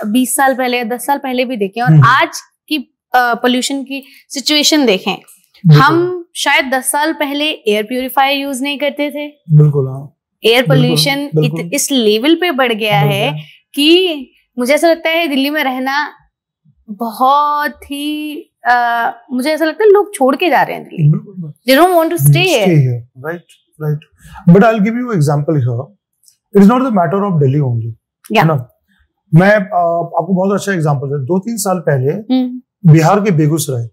20 साल पहले या 10 साल पहले भी देखें और आज की पोल्यूशन की सिचुएशन देखें, हम शायद 10 साल पहले एयर प्यूरिफायर यूज नहीं करते थे। बिल्कुल, हाँ। एयर पोल्यूशन इस लेवल पे बढ़ गया है कि मुझे ऐसा लगता है दिल्ली में रहना बहुत ही मुझे ऐसा लगता है लोग छोड़ के जा रहे हैं Delhi. They don't want to stay here. Right. But I'll give you an example here. It is not the matter of Delhi only. Yeah. ना, मैं आपको बहुत अच्छा एग्जांपल है. 2-3 साल पहले बिहार के बेगूसराय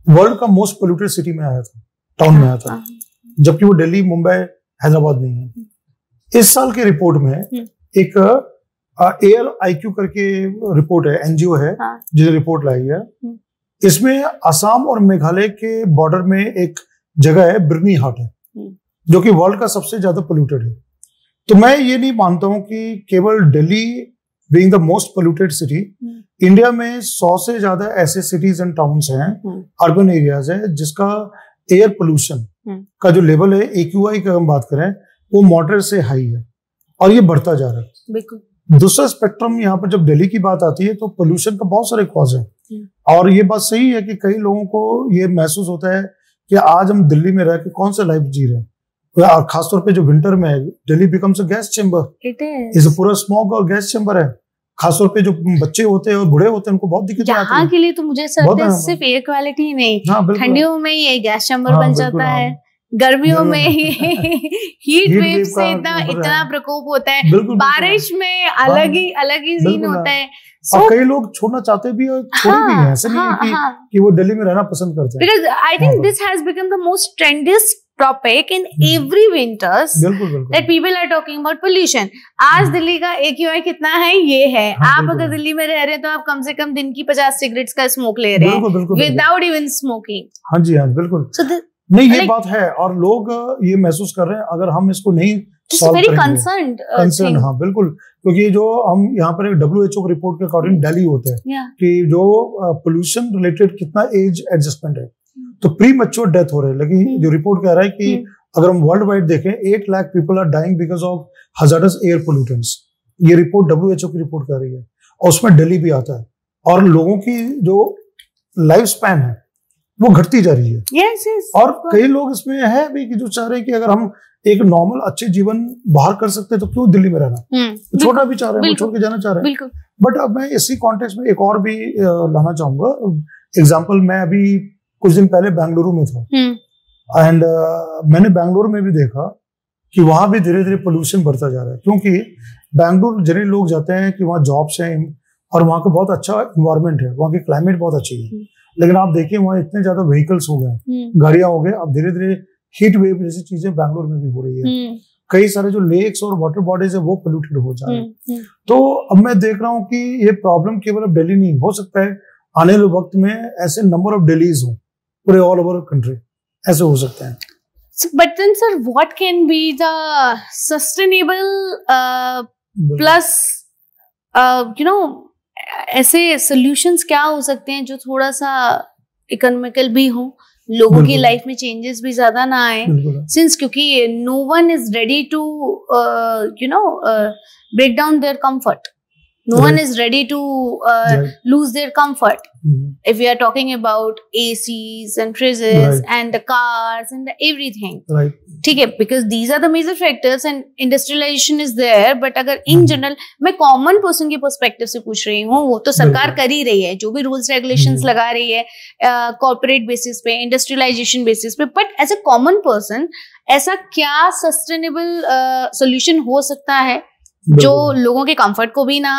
वर्ल्ड का मोस्ट पोल्यूटेड सिटी में आया था, टाउन में आया था, जबकि वो दिल्ली, मुंबई, हैदराबाद नहीं है. इस साल की रिपोर्ट में एक एयर IQ करके रिपोर्ट है, एनजीओ है, जिसने रिपोर्ट लाई है. इसमें असम और मेघालय के बॉर्डर में एक जगह है, बिरनी हाट है, जो कि वर्ल्ड का सबसे ज्यादा पोल्यूटेड है. तो मैं ये नहीं मानता हूं कि केवल Delhi being the most polluted city, India में 100 से ज्यादा ऐसे सिटीज एंड टाउन्स हैं, अर्बन एरियाज है, जिसका एयर पोल्यूशन का जो लेवल है, AQI का हम बात करें, वो मॉडरेट से हाई है और ये बढ़ता जा रहा है. बिल्कुल. दूसरा स्पेक्ट्रम, यहाँ पर जब दिल्ली की बात आती है तो पोल्यूशन का बहुत सारे कॉज है. और ये बात सही है कि कई लोगों को ये महसूस होता है कि आज हम दिल्ली में रह के कौन सा लाइफ जी रहे हैं. खासतौर पे जो विंटर में है, Delhi becomes a gas chamber. इस पूरा स्मॉग और गैस चेंबर है. खासतौर पे जो बच्चे होते हैं और बूढ़े होते हैं, उनको बहुत दिक्कत आती है. यहाँ के लिए तो मुझे सिर्फ एयर क्वालिटी नहीं, ठंडियों में ये गैस चेंबर बन जाता है, गर्मियों में हीट वेव से इतना प्रकोप होता है, बारिश में अलग ही सीन होता है. और कई लोग छोड़ना चाहते भी और छोड़े भी हैं. ऐसे नहीं है कि वो दिल्ली में रहना पसंद करते हैं. Because I think this has become the most trendiest topic in every winters that people are talking about pollution. आज दिल्ली का AQI कितना है, ये है. आप अगर दिल्ली में रह रहे हैं तो आप कम से कम दिन की 50 सिगरेट्स का स्मोक ले रहे हैं विदाउट इवन स्मोकिंग. हाँ जी, बिल्कुल. नहीं, ये बात है और लोग ये महसूस कर रहे हैं अगर हम इसको नहीं कंसर्न. हाँ बिल्कुल, क्योंकि जो हम यहाँ पर WHO की रिपोर्ट के अकॉर्डिंग दिल्ली होता है कि जो पोल्यूशन रिलेटेड कितना एज एडजस्टमेंट है, तो प्री मैच्योर डेथ हो रहे हैं. लेकिन जो रिपोर्ट कह रहा है कि अगर हम वर्ल्ड वाइड देखें 8 lakh people are dying because of hazardous air pollutants. ये रिपोर्ट WHO की रिपोर्ट कह रही है और उसमें दिल्ली भी आता है. और लोगों की जो लाइफ स्पैन है वो घटती जा रही है. और कई लोग इसमें है भी कि जो चाह रहे हैं कि अगर हम एक नॉर्मल अच्छे जीवन बाहर कर सकते हैं तो क्यों दिल्ली में रहना. तो छोटा भी चाह रहे हैं, छोड़ के जाना चाह रहे हैं. बट अब मैं इसी कॉन्टेक्स्ट में एक और भी लाना चाहूंगा एग्जांपल. मैं अभी कुछ दिन पहले बेंगलुरु में था एंड मैंने बेंगलुरु में भी देखा कि वहां भी धीरे धीरे पोल्यूशन बढ़ता जा रहा है, क्योंकि बेंगलुरु जनरली लोग जाते हैं कि वहाँ जॉब्स हैं और वहाँ का बहुत अच्छा इन्वायरमेंट है, वहाँ की क्लाइमेट बहुत अच्छी है. लेकिन आप देखिए वहाँ इतने ज्यादा व्हीकल्स हो गए, गाड़ियां हो गए. अब धीरे धीरे हीट वेव जैसी चीजें बैंगलोर में भी हो रही है. कई सारे जो लेक्स और वाटर बॉडीज है वो पोल्यूटेड हो जा रहे हैं. तो अब मैं देख रहा हूँ कि ये प्रॉब्लम केवल अब दिल्ली नहीं, हो सकता है आने वाले वक्त में ऐसे नंबर ऑफ दिल्लीज हो पूरे ऑल ओवर कंट्री, ऐसे हो सकते हैं. But then sir, what can be the sustainable plus ऐसे solutions क्या हो सकते हैं जो थोड़ा सा इकोनॉमिकल भी हो, लोगों की लाइफ में चेंजेस भी ज्यादा ना आए, सिंस क्योंकि no one is ready to break down their comfort. No one is ready to lose their comfort. If we are talking about ACs and fridges and the cars and the everything. ठीक है, because these are the major factors and industrialization is there. But अगर in general मैं common person के perspective से पूछ रही हूँ, वो तो सरकार कर ही रही है, जो भी rules regulations लगा रही है corporate basis पे, industrialization basis पे. But as a common person, ऐसा क्या sustainable solution हो सकता है जो लोगों के कंफर्ट को भी ना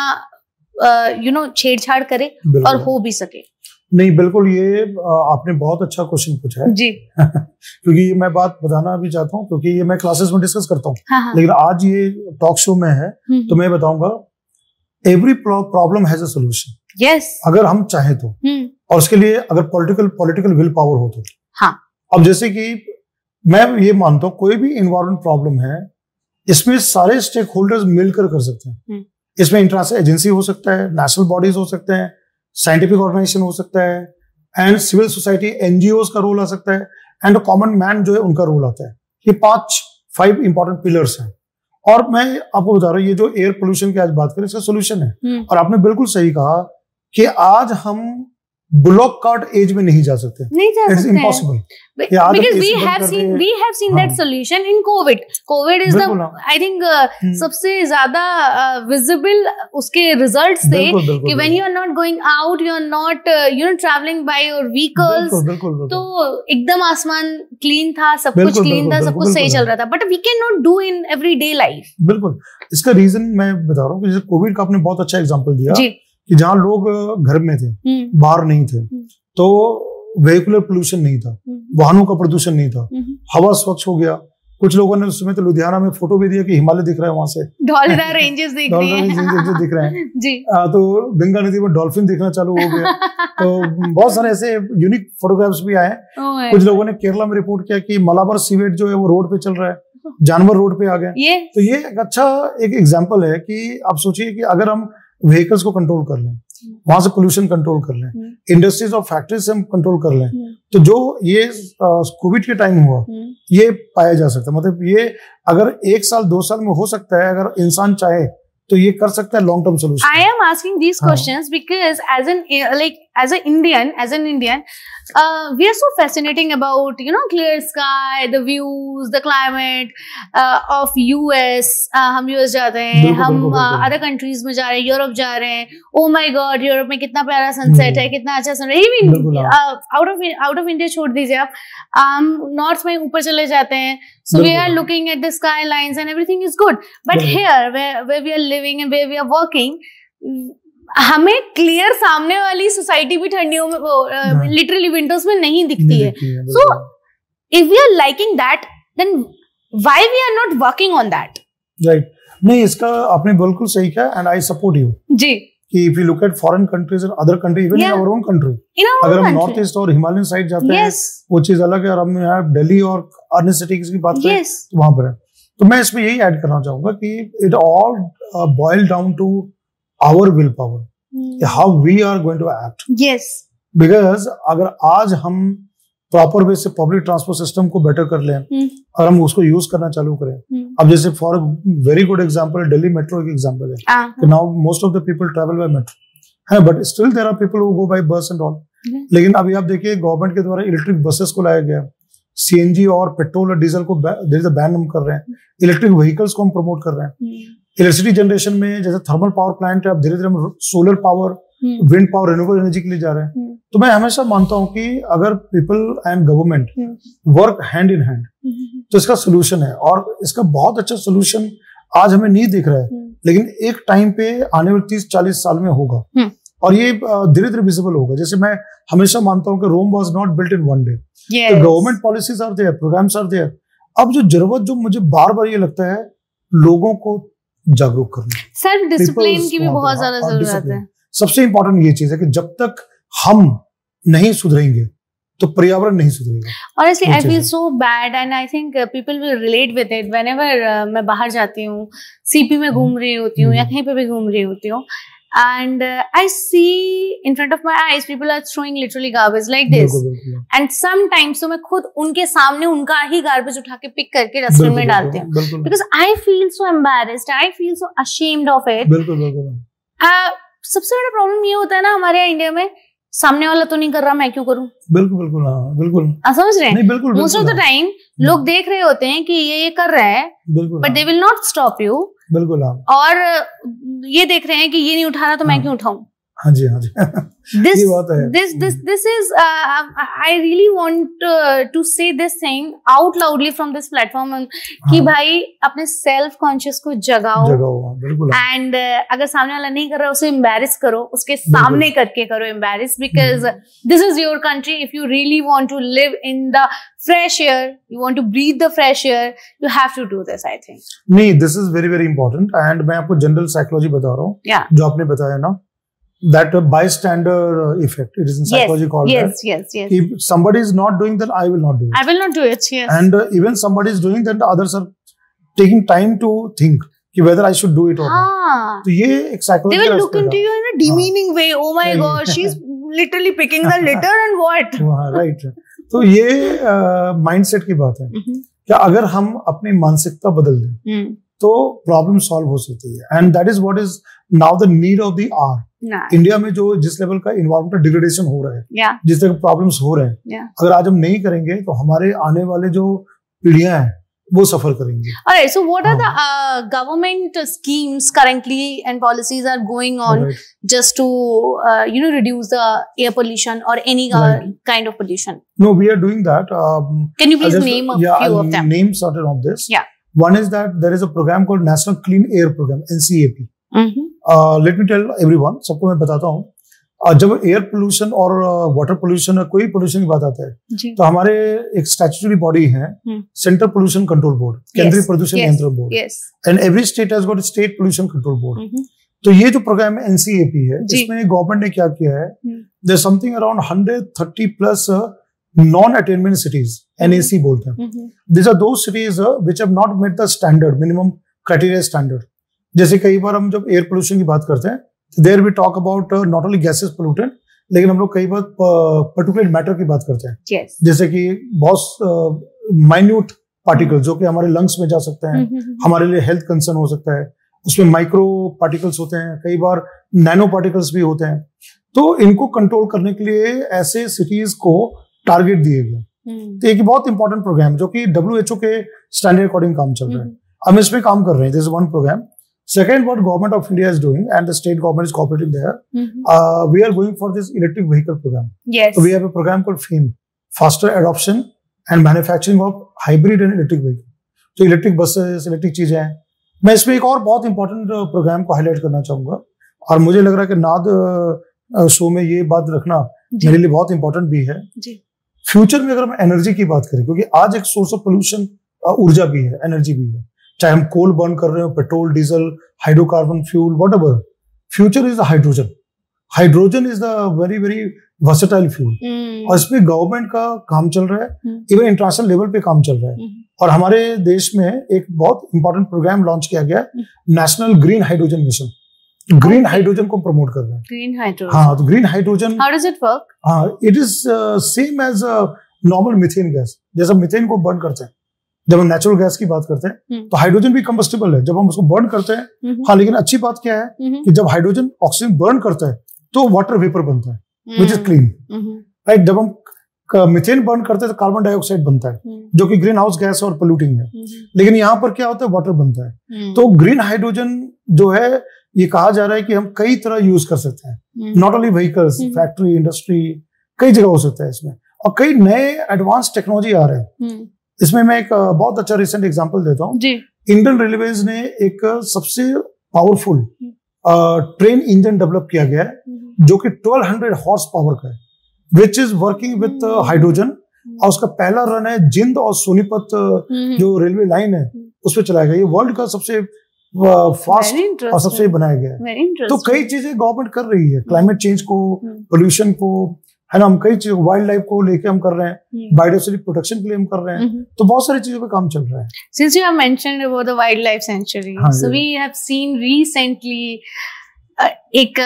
छेड़छाड़ करे और हो भी सके? नहीं, बिल्कुल, ये आपने बहुत अच्छा क्वेश्चन पूछा है जी. क्योंकि ये मैं बात बताना भी चाहता हूँ, क्योंकि ये मैं क्लासेस में डिस्कस करता हूँ. लेकिन आज ये टॉक शो में है तो मैं बताऊंगा every problem has a solution. Yes, अगर हम चाहें तो, और उसके लिए अगर पॉलिटिकल विल पावर हो तो. हाँ. अब जैसे कि मैं ये मानता हूँ कोई भी इन्वायरमेंट प्रॉब्लम है, इसमें सारे स्टेक होल्डर्स मिलकर कर सकते हैं. इसमें इंटरनेशनल एजेंसी हो सकता है, नेशनल बॉडीज हो सकते हैं, साइंटिफिक ऑर्गेनाइजेशन हो सकता है, एंड सिविल सोसाइटी एनजीओज का रोल आ सकता है, एंड कॉमन मैन जो है उनका रोल आता है. ये 5 इंपॉर्टेंट पिलर्स हैं. और मैं आपको बता रहा हूँ ये जो एयर पोल्यूशन की आज बात करें, इसका सोल्यूशन है. और आपने बिल्कुल सही कहा कि आज हम ब्लॉक कार्ट एज में नहीं जा सकते, नहीं जा इट्स सकते impossible. because we have seen that solution in COVID is the I think सबसे ज्यादा visible उसके results थे कि when you are not going out, you are not traveling by your vehicles, तो एकदम आसमान clean था, सब कुछ clean था, सब कुछ सही चल रहा था, but we cannot do in everyday life। बिल्कुल, इसका रीजन मैं बता रहा हूँ कि जैसे कोविड का आपने बहुत अच्छा एग्जांपल दिया कि जहाँ लोग घर में थे, बाहर नहीं थे, तो वेहिकुलर पोल्यूशन नहीं था, वाहनों का प्रदूषण नहीं था, हवा स्वच्छ हो गया। कुछ लोगों ने उस समय तो लुधियाना में फोटो भी दिया कि हिमालय दिख रहा है, वहां से डॉल्फिन रेंजेस दिख रहे हैं जी। तो गंगा नदी में डॉल्फिन दिखना चालू हो गया। तो बहुत सारे ऐसे यूनिक फोटोग्राफ्स भी आए। कुछ लोगों ने केरला में रिपोर्ट किया कि मलाबार सीवेज जो है वो रोड पे चल रहा है, जानवर रोड पे आ गए। तो ये एक अच्छा एक एग्जाम्पल है कि आप सोचिए कि अगर हम व्हीकल्स को कंट्रोल कर लें, वहां से पोल्यूशन कंट्रोल कर लें, इंडस्ट्रीज और फैक्ट्रीज से हम कंट्रोल कर लें, तो जो ये कोविड के टाइम हुआ ये पाया जा सकता है। मतलब ये अगर 1 साल 2 साल में हो सकता है, अगर इंसान चाहे तो ये कर सकता है long term solution. I am asking these questions because as an Indian, we are so fascinating about clear sky, the views, the climate of US। हम US जाते हैं, हम other countries में जा रहे हैं, यूरोप जा रहे हैं। Oh my God, यूरोप में कितना प्यारा सनसेट है, कितना अच्छा sunset. Even out of India छोड़ दीजिए आप, नॉर्थ में ऊपर चले जाते हैं, so we are looking at the skylines and everything is good, but here where we are living and where we are working, हमें क्लियर सामने वाली सोसाइटी भी ठंडियों में लिटरली विंटर्स में नहीं दिखती है। So if we are liking that, then why we are not working on that? Right, नहीं इसका आपने बिल्कुल सही कहा एंड आई सपोर्ट यू जी। कि if you look at foreign countries and other country, even in our own country, अगर हम नॉर्थ ईस्ट और हिमालयन साइड जाते हैं वो चीज अलग है, और हम यहाँ दिल्ली और अन्य सिटीज की बात करें तो वहां पर है। तो मैं इसमें यही ऐड करना चाहूंगा कि it all boil down to our will power, how we are going to act. Yes, because अगर आज हम प्रॉपर वे से पब्लिक ट्रांसपोर्ट सिस्टम को बेटर कर लें और हम उसको यूज करना चालू करें, अब जैसे for very good example Delhi metro एक एग्जांपल है कि now most of the people travel by metro है, but still there are people who go by bus and all. लेकिन अभी आप देखिए गवर्नमेंट के द्वारा इलेक्ट्रिक बसेस को लाया गया, सीएनजी और पेट्रोल और डीजल को बैन हम कर रहे हैं, इलेक्ट्रिक व्हीकल्स को हम प्रमोट कर रहे हैं। इलेक्ट्रिसिटी जनरेशन में जैसे थर्मल पावर प्लांट है, अब धीरे धीरे हम solar power, wind power, renewable energy के लिए जा रहे हैं। तो मैं हमेशा मानता हूं कि अगर people and government work hand in hand तो इसका सोल्यूशन है, और इसका बहुत अच्छा सोल्यूशन आज हमें नहीं दिख रहा है, लेकिन एक टाइम पे आने वाले 30-40 साल में होगा, और ये धीरे धीरे विजिबल होगा। जैसे मैं हमेशा मानता हूं कि Rome was not built in one day, government policies are there, programs are there. अब जो जरूरत, जो मुझे बार बार ये लगता है, लोगों को जागरूक करना, सेल्फ डिसिप्लिन की भी बहुत ज्यादा जरूरत है। सबसे इंपॉर्टेंट ये चीज है कि जब तक हम नहीं सुधरेंगे तो पर्यावरण नहीं सुधरेगा। Honestly, I feel so bad and I think people will relate with it. Whenever मैं बाहर जाती हूँ, सीपी में घूम रही होती हूँ या कहीं पे भी घूम रही होती हूँ, and I see in front of my eyes people are throwing literally garbage like this, and sometimes तो मैं खुद उनके सामने उनका ही garbage उठा के पिक करके डस्टबिन में डालती हूँ, because I feel so embarrassed, I feel so ashamed of it। सबसे बड़ा प्रॉब्लम ये होता है ना हमारे यहाँ इंडिया में, सामने वाला तो नहीं कर रहा, मैं क्यों करूं? बिल्कुल बिल्कुल, हाँ बिल्कुल, समझ रहे हैं? मोस्ट ऑफ द टाइम लोग देख रहे होते हैं कि ये कर रहा है, but they will not stop you. बिल्कुल, और ये देख रहे हैं कि ये नहीं उठा रहा तो मैं क्यों उठाऊं? हाँ जी, हाँ जी। This is I really want to say this thing out loudly from this platform कि भाई अपने सेल्फ कॉन्शियस को जगाओ, बिल्कुल। एंड अगर सामने वाला नहीं कर रहा उसे एम्बैरेस करो, उसके सामने करके करो embarrass, because this is your country. If you really want to live in the fresh air, you want to breathe the fresh air, you have to do this, I think. नहीं, this is very very important, and मैं आपको general psychology बता रहा हूँ, जो आपने बताया ना, that bystander effect, it is in psychology called that. Yes. If somebody is not doing, then I will not do it. I will not do it, yes. And even somebody is doing, then the others are taking time to think कि whether I should do it or not. तो ये एक psychology, they will look into you in a demeaning way. Oh my God, she's literally picking the litter and what? Right. तो ये mindset की बात है कि अगर हम अपनी मानसिकता बदल दें तो प्रॉब्लम सॉल्व हो सकती है। And that is what is now the need of the hour. India में जो जिस लेवल का इन्वायरमेंटल डिग्रेडेशन हो रहा है, जिस तरह के प्रॉब्लम्स हो रहे हैं, अगर आज हम नहीं करेंगे तो हमारे आने वाले जो पीढ़ियां हैं वो सफर करेंगे। Alright, so what are the government schemes currently and policies are going on just to reduce the air pollution or any kind of pollution? No, we are doing that. Can you please name a few of them? Name certain of this. Yeah. One is that there is a program called National Clean Air Program, NCAP. Let me tell everyone, सबको मैं बताता हूँ, जब air pollution और water pollution और कोई pollution की बात आता है तो हमारे एक स्टैट्यूटरी बॉडी है, सेंट्रल पोल्यूशन कंट्रोल बोर्ड, केंद्रीय प्रदूषण नियंत्रण board, and every state has got state pollution control board. तो ये जो प्रोग्राम है एनसीएपी है, इसमें गवर्नमेंट ने क्या किया है, there something around 130 plus non attainment cities, NAC बोलते हैं। These are those cities which have not met the standard, minimum criteria standard. जैसे कई बार हम जब एयर पोल्यूशन की बात करते हैं, there we talk about not only gases pollutant, लेकिन हम लोग कई बार पर्टिकुलर मैटर की बात करते हैं, जैसे कि बहुत माइन्यूट पार्टिकल जो कि हमारे लंग्स में जा सकते हैं, हमारे लिए हेल्थ कंसर्न हो सकता है, उसमें माइक्रो पार्टिकल्स होते हैं, कई बार नैनो पार्टिकल्स भी होते हैं। तो इनको कंट्रोल करने के लिए ऐसे सिटीज को टारगेट दिए गए। तो एक बहुत इंपॉर्टेंट प्रोग्राम जो कि WHO के स्टैंडर्ड अकॉर्डिंग काम चल रहा है, हम इसमें काम कर रहे हैं। This is one program. Second, what government of India is doing, and the state government is cooperating there, we are going for this electric vehicle program. Yes. So we have a program called FAME, Faster Adoption and Manufacturing of Hybrid and Electric Vehicle. तो electric buses, electric चीजें हैं। मैं इसमें एक और बहुत important programme को highlight करना चाहूंगा, और मुझे लग रहा है कि नाद शो में ये बात रखना मेरे लिए बहुत इंपॉर्टेंट भी है। फ्यूचर में अगर हम एनर्जी की बात करें, क्योंकि आज एक सोर्स ऑफ पोल्यूशन ऊर्जा भी है, एनर्जी भी है, चाहे हम कोल बर्न कर रहे हो, petrol, diesel, hydrocarbon fuel, whatever, future is hydrogen. Hydrogen is the very very versatile fuel, और इसमें गवर्नमेंट का काम चल रहा है, इवन इंटरनेशनल लेवल पे काम चल रहा है। और हमारे देश में एक बहुत इंपॉर्टेंट प्रोग्राम लॉन्च किया गया, national green hydrogen mission. Green hydrogen को प्रमोट कर रहे हैं। ग्रीन हाइड्रोजन, हाँ, तो green hydrogen, how does it work? हाँ, it is same as normal methane gas. जैसा मीथेन को बर्न करते हैं, जब हम नेचुरल गैस की बात करते हैं, तो हाइड्रोजन भी कंबस्टिबल है जब हम उसको बर्न करते हैं। हाँ, लेकिन अच्छी बात क्या है कि जब हाइड्रोजन ऑक्सीजन बर्न करता है तो वाटर वेपर बनता है, विच इज क्लीन, राइट। जब हम मीथेन बर्न करते हैं तो कार्बन डाइऑक्साइड बनता है, जो कि ग्रीन हाउस गैस और पोल्यूटिंग है। लेकिन यहाँ पर क्या होता है, वाटर बनता है। तो ग्रीन हाइड्रोजन जो है, ये कहा जा रहा है कि हम कई तरह यूज कर सकते हैं, not only vehicles, factory, industry, कई जगह हो सकता है इसमें। और कई नए एडवांस टेक्नोलॉजी आ रहे हैं इसमें। मैं एक बहुत अच्छा रिसेंट एग्जांपल देता हूँ। इंडियन रेलवेज ने एक सबसे पावरफुल ट्रेन इंजन डेवलप किया गया है, जो कि 1200 हॉर्स पावर का है, which is working with hydrogen. और उसका पहला रन है जिंद और सोनीपत जो रेलवे लाइन है उस पर चलाया गया। ये वर्ल्ड का सबसे फास्ट और सबसे बनाया गया है। तो कई चीजें गवर्नमेंट कर रही है, क्लाइमेट चेंज को, पोल्यूशन को, है ना, हम कई चीज, वाइल्ड लाइफ को लेके हम कर रहे हैं, बायोडाइवर्सिटी प्रोटेक्शन के लिए हम कर रहे हैं। तो बहुत सारी चीजों पे काम चल रहा है। Since you have mentioned about the wildlife sanctuary, so we have seen recently एक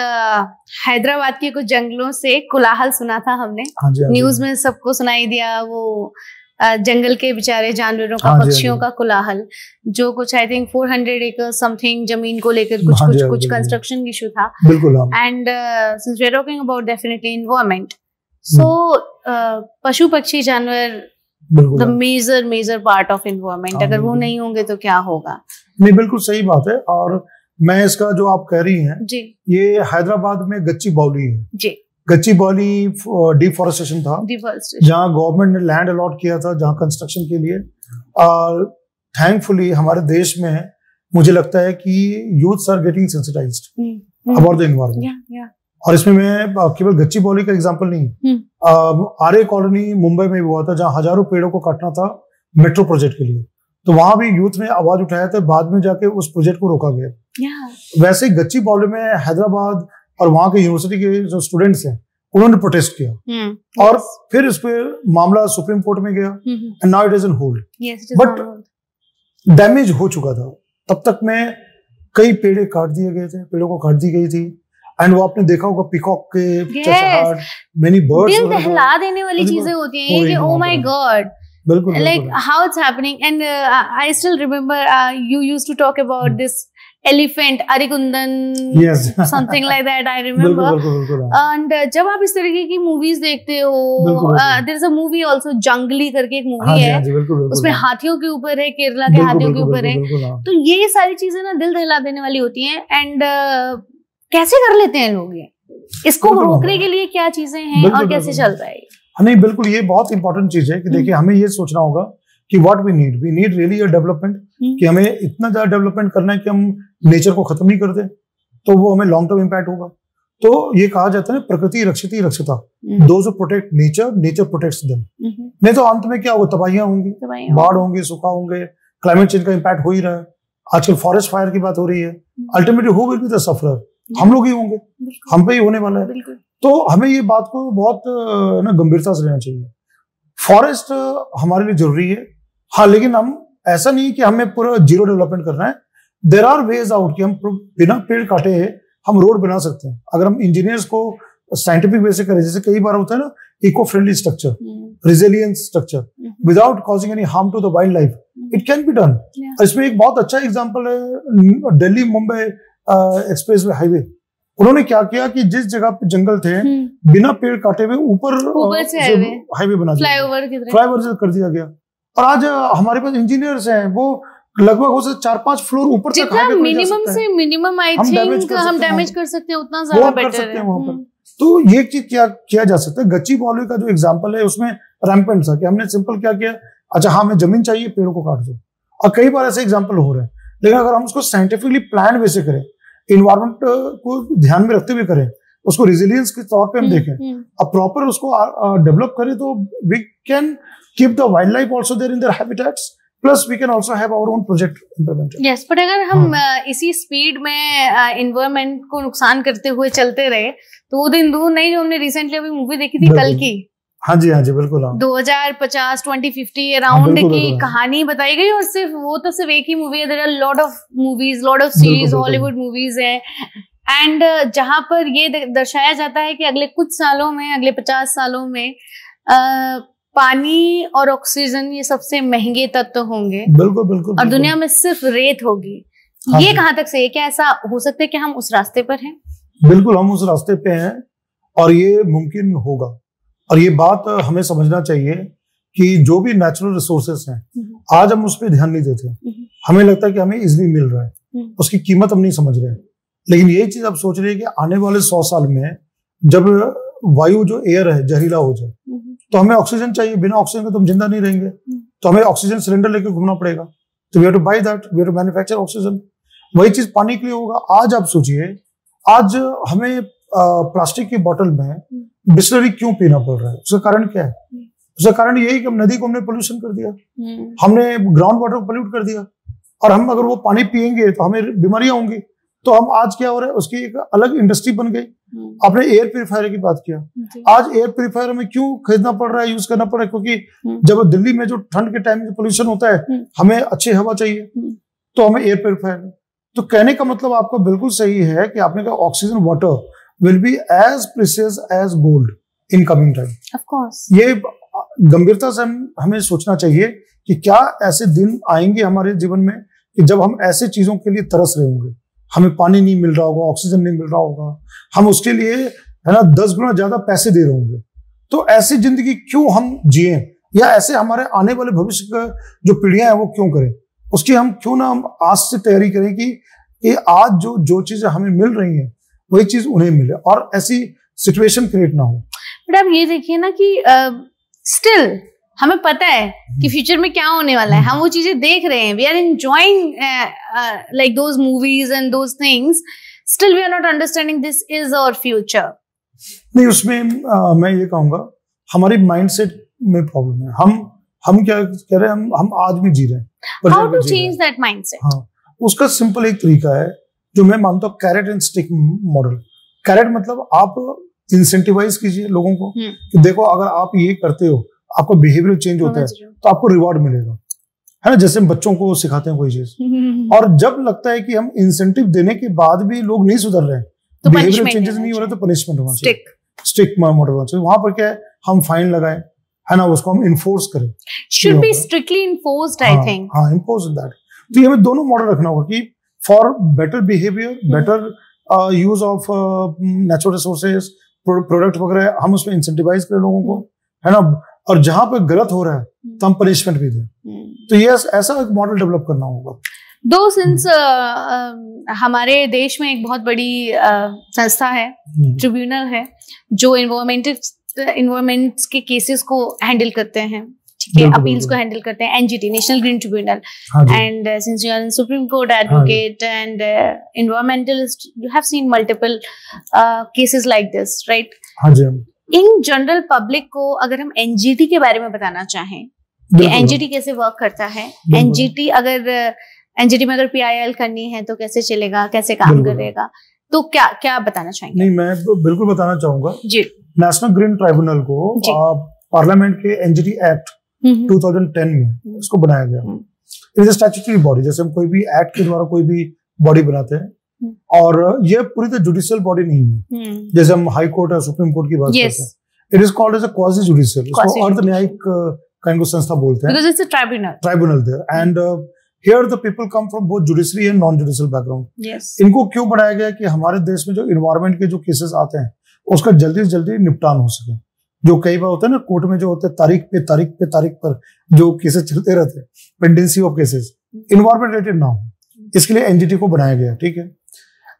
हैदराबाद के कुछ जंगलों से कोलाहल सुना था हमने, न्यूज में सबको सुनाई दिया। वो जंगल के बेचारे जानवरों का, पक्षियों का कोलाहल, जो कुछ आई थिंक 400 एकड़ समथिंग जमीन को लेकर कुछ कंस्ट्रक्शन इशू था। बिल्कुल। And since we are talking about definitely environment, so पशु पक्षी जानवर the major part of environment, अगर वो नहीं होंगे तो क्या होगा? नहीं, बिल्कुल सही बात है। और मैं इसका जो आप कह रही हैं जी, ये हैदराबाद में गच्चीबौली है जी। गच्चीबौली डिफॉरेस्टेशन था, जहाँ गवर्नमेंट ने लैंड अलॉट किया था जहाँ कंस्ट्रक्शन के लिए। और थैंकफुली हमारे देश में मुझे लगता है कि youths are getting sensitized about the environment. और इसमें मैं केवल गच्चीबौली का एग्जांपल नहीं, आर्य कॉलोनी मुंबई में हुआ था, जहाँ हजारों पेड़ों को काटना था मेट्रो प्रोजेक्ट के लिए। तो वहां भी यूथ ने आवाज उठाया था, बाद में जाके उस प्रोजेक्ट को रोका गया। वैसे गच्चीबौली में हैदराबाद और वहां के यूनिवर्सिटी के जो स्टूडेंट्स हैं उन्होंने प्रोटेस्ट किया, और फिर इस पे मामला सुप्रीम कोर्ट में गया, and now it is in hold. But damage हो चुका था, तब तक में कई पेड़ काट दिए गए थे, पेड़ों को काट दी गई थी। एंड वो आपने देखा होगा पीकॉक के चहचहाट, मेनी बर्ड्स, दिल दहला देने वाली चीजें होती हैं कि ओ माय गॉड, बिल्कुल like how it's happening. And I still remember you used to talk about this elephant Arikundan, yes something like that, I remember. बिल्कुल. And जब आप इस तरीके की मूवीज देखते हो, there is a movie also, जंगली करके एक मूवी है, उसमें हाथियों के ऊपर है, केरला के हाथियों के ऊपर है. तो ये सारी चीजें ना दिल दहला देने वाली होती हैं. एंड कैसे कर लेते हैं लोग ये, इसको रोकने के लिए क्या चीजें हैं और कैसे चलता है? नहीं, बिल्कुल ये बहुत इंपॉर्टेंट चीज है कि देखिए हमें ये सोचना होगा कि what we need really a development, कि हमें इतना ज्यादा डेवलपमेंट करना है कि हम नेचर को खत्म नहीं कर दें, तो वो हमें लॉन्ग टर्म इम्पैक्ट होगा. तो ये कहा जाता है ना, प्रकृति रक्षिति रक्षिता, those who protect nature protects them. नहीं तो अंत में क्या होगा, तबाहियां होंगी, बाढ़ होंगे, सूखा होंगे, क्लाइमेट चेंज का इम्पैक्ट हो ही रहा है. आजकल फॉरेस्ट फायर की बात हो रही है. Ultimately who will be the sufferer? हम लोग ही होंगे, हम पे ही होने वाला है. तो हमें ये बात को बहुत ना गंभीरता से लेना चाहिए. फॉरेस्ट हमारे लिए जरूरी है, हाँ, लेकिन हम ऐसा नहीं कि हमें पूरा जीरो डेवलपमेंट करना है. देयर आर वेज आउट कि हम बिना पेड़ काटे हम रोड बना सकते हैं. अगर हम इंजीनियर्स को साइंटिफिक वे से करें, जैसे कई बार होता है ना, eco friendly structure, resilience structure, without causing any harm to the wild life, it can be done. इसमें एक बहुत अच्छा एग्जाम्पल है दिल्ली मुंबई एक्सप्रेस हाईवे. उन्होंने क्या किया कि जिस जगह पे जंगल थे, बिना पेड़ काटे हुए ऊपर से हाईवे बना दिया, फ्लाईओवर कर दिया गया. और आज हमारे पास इंजीनियर्स हैं, वो लगभग हो सकता 4-5 फ्लोर ऊपर तक हाईवे मिनिमम से मिनिमम आई थिंक हम डैमेज कर सकते हैं, उतना ज्यादा बेटर है वहां पर. तो ये चीज क्या किया जा सकता है. गच्चीबौली का जो एग्जांपल है उसमें रैम्पेंट था कि हमने सिंपल क्या किया, अच्छा हाँ हमें जमीन चाहिए, पेड़ों को काट दो. और कई बार ऐसे एग्जाम्पल हो रहे हैं. लेकिन अगर हम उसको साइंटिफिकली प्लान वे से करें, इन्वायरमेंट को ध्यान में रखते हुए करें, उसको रेजिलियंस के तौर पे हम देखें, अब प्रॉपर उसको डेवलप करें, तो we can keep the wild life also there in their habitats, plus we can also have our own project implemented. Yes, but अगर हम इसी स्पीड में एनवायरनमेंट को नुकसान करते हुए चलते रहे, तो वो दिन दूर नहीं जो हमने रिसेंटली अभी मूवी देखी थी कल की. हाँ जी बिल्कुल. 2050 2050 अराउंड की कहानी बताई गई. और सिर्फ वो तो सिर्फ एक ही मूवी है, there are lot of movies, lot of series, Hollywood movies है. एंड जहां पर ये दर्शाया जाता है कि अगले कुछ सालों में, अगले 50 सालों में पानी और ऑक्सीजन ये सबसे महंगे तत्व होंगे. बिल्कुल. और दुनिया में सिर्फ रेत होगी. ये कहाँ तक सही है? क्या ऐसा हो सकता है कि हम उस रास्ते पर हैं? बिल्कुल, हम उस रास्ते पे हैं और ये मुमकिन होगा. और ये बात हमें समझना चाहिए कि जो भी नेचुरल रिसोर्सेस हैं, आज हम उस पर ध्यान नहीं देते. हमें लगता है कि हमें इजीली मिल रहा है, उसकी कीमत हम नहीं समझ रहे. लेकिन यही चीज आप सोच रहे हैं कि आने वाले 100 साल में जब वायु जो एयर है जहरीला हो जाए, तो हमें ऑक्सीजन चाहिए. बिना ऑक्सीजन के तो हम जिंदा नहीं रहेंगे. तो हमें ऑक्सीजन सिलेंडर लेकर घूमना पड़ेगा. तो we have to buy that, we have to manufacture oxygen. वही चीज पानी के लिए होगा. आज आप सोचिए, आज हमें प्लास्टिक की बोतल में बिस्लरी क्यों पीना पड़ रहा है? उसका कारण क्या है? उसका कारण यही कि हम नदी को हमने पोल्यूशन कर दिया, हमने ग्राउंड वाटर को पोल्यूट कर दिया. और हम अगर वो पानी पिएंगे तो हमें बीमारियां होंगी. तो हम आज क्या हो रहा है, उसकी एक अलग इंडस्ट्री बन गई. आपने एयर प्यूरिफायर की बात किया. आज एयर प्यूरिफायर हमें क्यों खरीदना पड़ रहा है, यूज करना पड़ रहा है? क्योंकि जब दिल्ली में जो ठंड के टाइम में पोल्यूशन होता है, हमें अच्छी हवा चाहिए, तो हमें एयर प्यूरिफायर. तो कहने का मतलब आपका बिल्कुल सही है कि आपने कहा oxygen water will be as precious as gold in coming time. Of course. ये गंभीरता से हमें सोचना चाहिए कि क्या ऐसे दिन आएंगे हमारे जीवन में कि जब हम ऐसे चीजों के लिए तरस रहे होंगे, हमें पानी नहीं मिल रहा होगा, ऑक्सीजन नहीं मिल रहा होगा, हम उसके लिए है ना 10 गुना ज्यादा पैसे दे रहे होंगे. तो ऐसी जिंदगी क्यों हम जिए, या ऐसे हमारे आने वाले भविष्य का जो पीढ़ियां हैं वो क्यों करें? उसकी हम क्यों ना हम आज से तैयारी करें कि आज जो चीजें हमें मिल रही हैं वही चीज उन्हें मिले और ऐसी सिचुएशन क्रिएट ना हो. बट आप ये देखिए ना कि स्टिल हमें पता है कि फ्यूचर में क्या होने वाला है, हम वो चीजें देख रहे हैं, we are enjoying like those movies and those things, still we are not understanding this is our future. नहीं, उसमें मैं ये कहूंगा हमारी माइंडसेट में प्रॉब्लम है. हम क्या कह रहे हैं, हम आज भी जी रहे हैं. How to change that mindset? हाँ, उसका सिंपल एक तरीका है जो मैं मानता हूँ, carrot and stick model. Carrot मतलब आप इंसेंटिवाइज कीजिए लोगों को कि देखो अगर आप ये करते हो, आपका बिहेवियर चेंज होता है तो आपको रिवॉर्ड मिलेगा, है ना. जैसे हम बच्चों को सिखाते हैं कोई चीज, और जब लगता है कि हम इंसेंटिव देने के बाद भी लोग नहीं सुधर रहे, तो बिहेवियर चेंजेस नहीं हो रहे, तो पनिशमेंट होना चाहिए. स्टिक मॉडल होना चाहिए. वहां पर क्या है, हम फाइन लगाएं, है ना, उसको हम इन्फोर्स करें, should be strictly enforced, I think. हाँ, इन्फोर्स इन दैट। तो ये हमें दोनों मॉडल रखना होगा कि for better behaviour, better use of natural resources, product वगैरह, हम उसमें इंसेंटिवाइज करें लोगों को, है ना, और जहां पे गलत हो रहा है तो हम पनिशमेंट भी दें। तो ये ऐसा एक मॉडल डेवलप करना होगा। दो सिंस हमारे देश में एक बहुत बड़ी संस्था है, ट्रिब्यूनल है, जो इन्वायरमेंट के केसेस को हैंडल करते हैं, ठीक है, अपील्स को हैंडल करते हैं, NGT, national green tribunal. And since you are supreme court advocate and environmentalist, you have seen multiple cases like this, right? हाँ जी। इन जनरल पब्लिक को अगर हम एनजीटी के बारे में बताना चाहें कि एनजीटी कैसे वर्क करता है, एनजीटी में अगर पीआईएल करनी है तो कैसे चलेगा, कैसे काम करेगा, तो क्या क्या बताना चाहेंगे? नहीं, मैं बिल्कुल बताना चाहूंगा जी। नेशनल ग्रीन ट्राइब्यूनल को पार्लियामेंट के एनजीटी एक्ट 2010 में इसको बनाया गया। It is a statutory body, जैसे हम कोई भी एक्ट के द्वारा कोई भी बॉडी बनाते हैं, और ये पूरी तरह जुडिशियल बॉडी नहीं है, जैसे हम हाई कोर्ट और सुप्रीम कोर्ट की बात करते हैं। It is called as a quasi judicial, इसको अर्ध न्यायिक काइंड ऑफ संस्था बोलते हैं, because it's a tribunal there, and here the people come from both judiciary and non judicial background. yes. इनको क्यों बनाया गया कि हमारे देश में जो इन्वायरमेंट के जो केसेस आते हैं उसका जल्दी से जल्दी निपटान हो सके। जो कई बार होता है ना, कोर्ट में जो होते हैं तारीख पर जो केसेस चलते रहते हैं, pendency of cases environment related ना हो, इसके लिए एनजीटी को बनाया गया। ठीक है,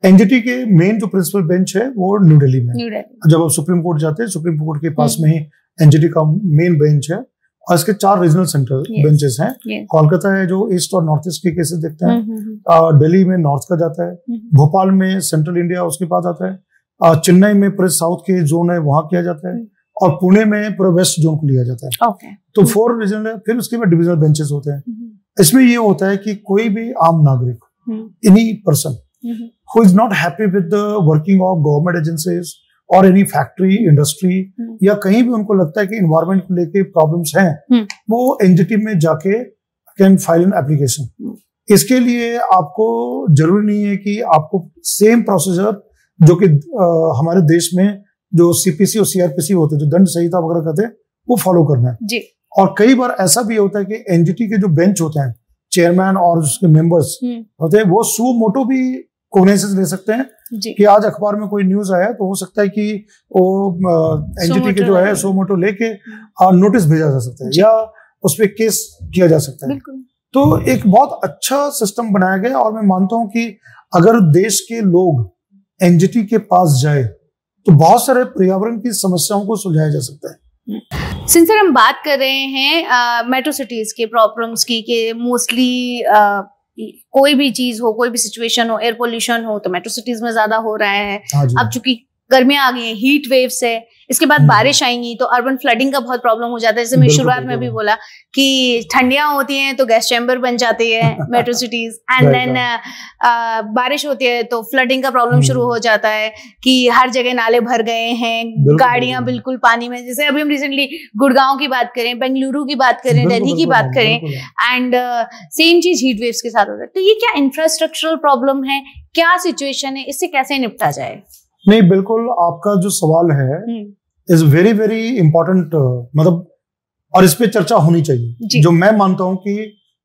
एनजीटी के मेन जो प्रिंसिपल बेंच है वो न्यू दिल्ली में। जब आप सुप्रीम कोर्ट जाते हैं, सुप्रीम कोर्ट के पास में ही एनजीटी का मेन बेंच है, और इसके 4 रीजनल सेंटर बेंचेस हैं। कोलकाता है जो ईस्ट और नॉर्थ ईस्ट के केसेस देखते हैं, दिल्ली में नॉर्थ का जाता है, भोपाल में सेंट्रल इंडिया उसके पास आता है, चेन्नई में पूरे साउथ के जोन है वहां किया जाता है, और पुणे में पूरा वेस्ट जोन को लिया जाता है। तो 4 रीजनल है। फिर उसके बाद डिविजनल बेंचेस होते हैं। इसमें ये होता है कि कोई भी आम नागरिक, any person who is not happy with the working of government agencies or any factory, industry, या कहीं भी उनको लगता है कि environment को लेके problems हैं, वो एनजीटी में जाके can file an application। इसके लिए आपको जरूरी नहीं है कि आपको सेम प्रोसीजर जो कि हमारे देश में जो सीपीसी और सीआरपीसी होते हैं, जो दंड संहिता वगैरह कहते हैं, वो फॉलो करना है जी। और कई बार ऐसा भी होता है कि एनजीटी के जो बेंच होते हैं, चेयरमैन और उसके मेंबर्स होते हैं, वो सो मोटो भी कोग्निजेंस ले सकते हैं कि आज अखबार में कोई न्यूज आया तो हो सकता है कि वो एनजीटी के जो है सो मोटो लेके नोटिस भेजा जा सकता है या उस पर केस किया जा सकता है। तो एक बहुत अच्छा सिस्टम बनाया गया, और मैं मानता हूं कि अगर देश के लोग एनजीटी के पास जाए तो बहुत सारे पर्यावरण की समस्याओं को सुलझाया जा सकता है। सिंस हम बात कर रहे हैं मेट्रो सिटीज के प्रॉब्लम्स की, कि मोस्टली कोई भी चीज हो, कोई भी सिचुएशन हो, एयर पोल्यूशन हो, तो मेट्रो सिटीज में ज्यादा हो रहा है। अब चूंकि गर्मियां आ गई हैं, हीट वेव्स है, इसके बाद बारिश आएंगी तो अर्बन फ्लडिंग का बहुत प्रॉब्लम हो जाता है। जैसे मैं शुरुआत में भी बोला कि ठंडियां होती हैं तो गैस चैम्बर बन जाती है मेट्रो सिटीज, एंड देन बारिश होती है तो फ्लडिंग का प्रॉब्लम शुरू हो जाता है कि हर जगह नाले भर गए हैं, गाड़ियां बिल्कुल पानी में। जैसे अभी हम रिसेंटली गुड़गांव की बात करें, बेंगलुरु की बात करें, दिल्ली की बात करें, एंड सेम चीज हीट वेव्स के साथ होता है। तो ये क्या इंफ्रास्ट्रक्चरल प्रॉब्लम है, क्या सिचुएशन है, इससे कैसे निपटा जाए? नहीं, बिल्कुल आपका जो सवाल है इज वेरी वेरी इंपॉर्टेंट, मतलब, और इस पे चर्चा होनी चाहिए। जो मैं मानता हूं कि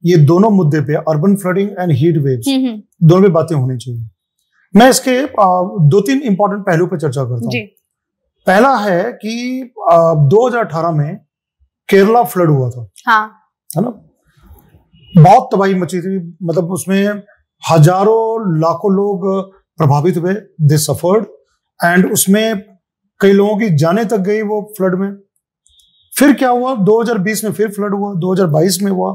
ये दोनों मुद्दे पे, urban flooding and heat waves, दोनों पे बातें होनी चाहिए। मैं इसके 2-3 इंपॉर्टेंट पहलू पे चर्चा करता हूँ। पहला है कि 2018 में केरला फ्लड हुआ था, है ना, बहुत तबाही मची थी, मतलब उसमें हजारों लाखों लोग प्रभावित हुए, दे सफर्ड, एंड उसमें कई लोगों की जानें तक गई वो फ्लड में। फिर क्या हुआ, 2020 में फिर फ्लड हुआ, 2022 में हुआ।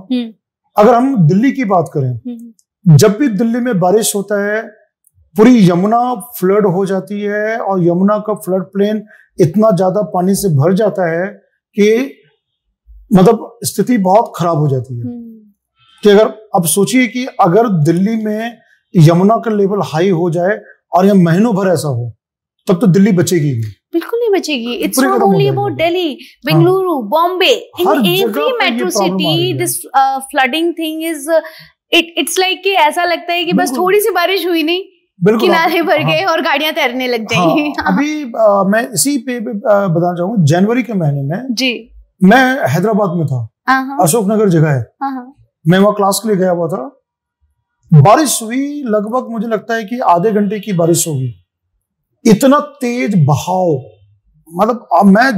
अगर हम दिल्ली की बात करें, जब भी दिल्ली में बारिश होता है पूरी यमुना फ्लड हो जाती है, और यमुना का फ्लड प्लेन इतना ज्यादा पानी से भर जाता है कि मतलब स्थिति बहुत खराब हो जाती है। कि अगर अब सोचिए कि अगर दिल्ली में यमुना का लेवल हाई हो जाए और यह महीनों भर ऐसा हो, तब तो दिल्ली बचेगी ही, बिल्कुल नहीं बचेगी। It's not only about Delhi, Bengaluru, Bombay, in every metro city this flooding thing is, it's like कि ऐसा लगता है कि बस थोड़ी सी बारिश हुई नहीं, किनारे भर गए और गाड़ियां तैरने लग जाएंगी। अभी मैं इसी पे बताना चाहूंगा, जनवरी के महीने में जी मैं हैदराबाद में था, अशोकनगर जगह है, मैं वहां क्लास के लिए गया हुआ था। बारिश हुई, लगभग मुझे लगता है कि आधे घंटे की बारिश होगी। इतना तेज बहाव, मतलब अब मैं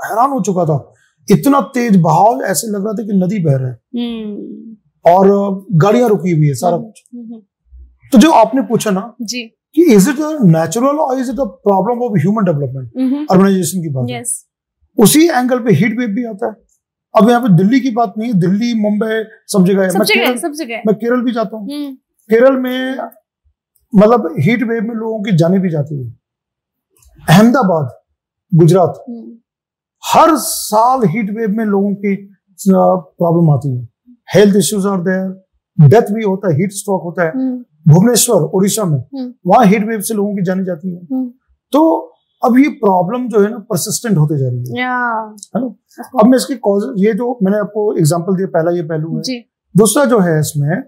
हैरान हो चुका था, इतना तेज बहाव, ऐसे लग रहा था कि नदी बह रहा है और गाड़ियां रुकी हुई है, सारा कुछ। तो जो आपने पूछा ना जी कि इज इट नेचुरल और is it a problem of human development, urbanization की बात है, उसी एंगल पे हीट वेव भी आता है। अब यहाँ पे दिल्ली की बात नहीं है, दिल्ली मुंबई सब जगह है, मैं केरल भी जाता हूँ, केरल में मतलब हीट वेव में लोगों की जाने भी जाती है। अहमदाबाद, गुजरात, हर साल हीट वेव में लोगों की प्रॉब्लम आती है, health issues are there, death भी होता है, हीट स्ट्रोक होता है। भुवनेश्वर, उड़ीसा में, वहां हीट वेव से लोगों की जाने जाती है। तो अब ये प्रॉब्लम जो है ना परसिस्टेंट होते जा रही है ना। अब मैं इसकी कॉज, ये जो मैंने आपको एग्जांपल दिया, पहला ये पहलू है। दूसरा जो है इसमें,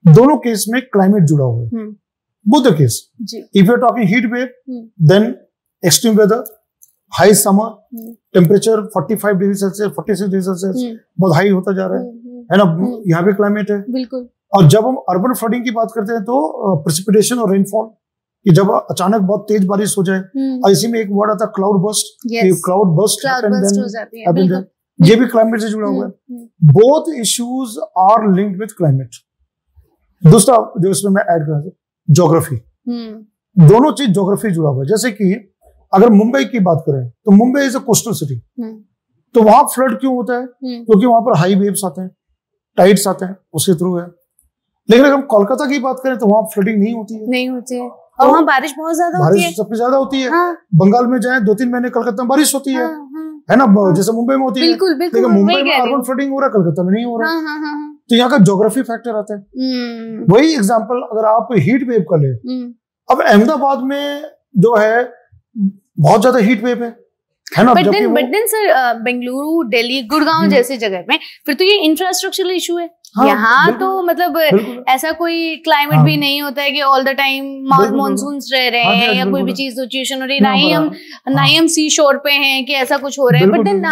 दोनों केस में क्लाइमेट जुड़ा हुआ है। Both the case, if you are talking heat wave, then extreme weather, high summer, temperature 45 degree Celsius, 46 degree Celsius, बहुत हाई होता जा रहा है ना, यहाँ पे क्लाइमेट है। बिल्कुल। और जब हम अर्बन फ्लडिंग की बात करते हैं तो प्रेसिपिटेशन और रेनफॉल, कि जब अचानक बहुत तेज बारिश हो जाए, और इसी में एक वर्ड आता है क्लाउड बर्स्ट, क्लाउड बर्स्ट हो जाती है, ये भी क्लाइमेट से जुड़ा हुआ है। Both issues are linked with climate. दूसरा जो इसमें मैं ऐड करना चाहूँ, ज्योग्राफी, दोनों चीज ज्योग्राफी जुड़ा हुआ है। जैसे कि अगर मुंबई की बात करें तो Mumbai is a coastal city, तो वहां फ्लड क्यों होता है? क्योंकि वहां पर हाई वेव्स आते हैं, टाइड्स आते हैं, उसके थ्रू है। लेकिन अगर हम कोलकाता की बात करें तो वहां फ्लडिंग नहीं होती है, और वहाँ बारिश बहुत ज्यादा होती है, सबसे ज्यादा होती है। बंगाल में जाए 2-3 महीने कलकत्ता में बारिश होती है ना, जैसे मुंबई में होती है। लेकिन मुंबई में अर्बन फ्लडिंग हो रहा है, कलकत्ता में नहीं हो रहा। तो यहाँ का ज्योग्राफी फैक्टर आता है। वही एग्जाम्पल अगर आप हीट वेव का ले, अब अहमदाबाद में जो है बहुत ज्यादा हीट वेव है ना, but then sir Bengaluru, Delhi, Gurgaon जैसे जगह में फिर तो ये इंफ्रास्ट्रक्चरल इशू है। यहाँ तो मतलब ऐसा कोई क्लाइमेट भी नहीं होता है कि ऑल द टाइम मानसून्स रह रहे हैं या कोई भी चीज सिचुएशन हो रही है, ना ही हम सी शोर पे हैं कि ऐसा कुछ हो रहा है। बट देन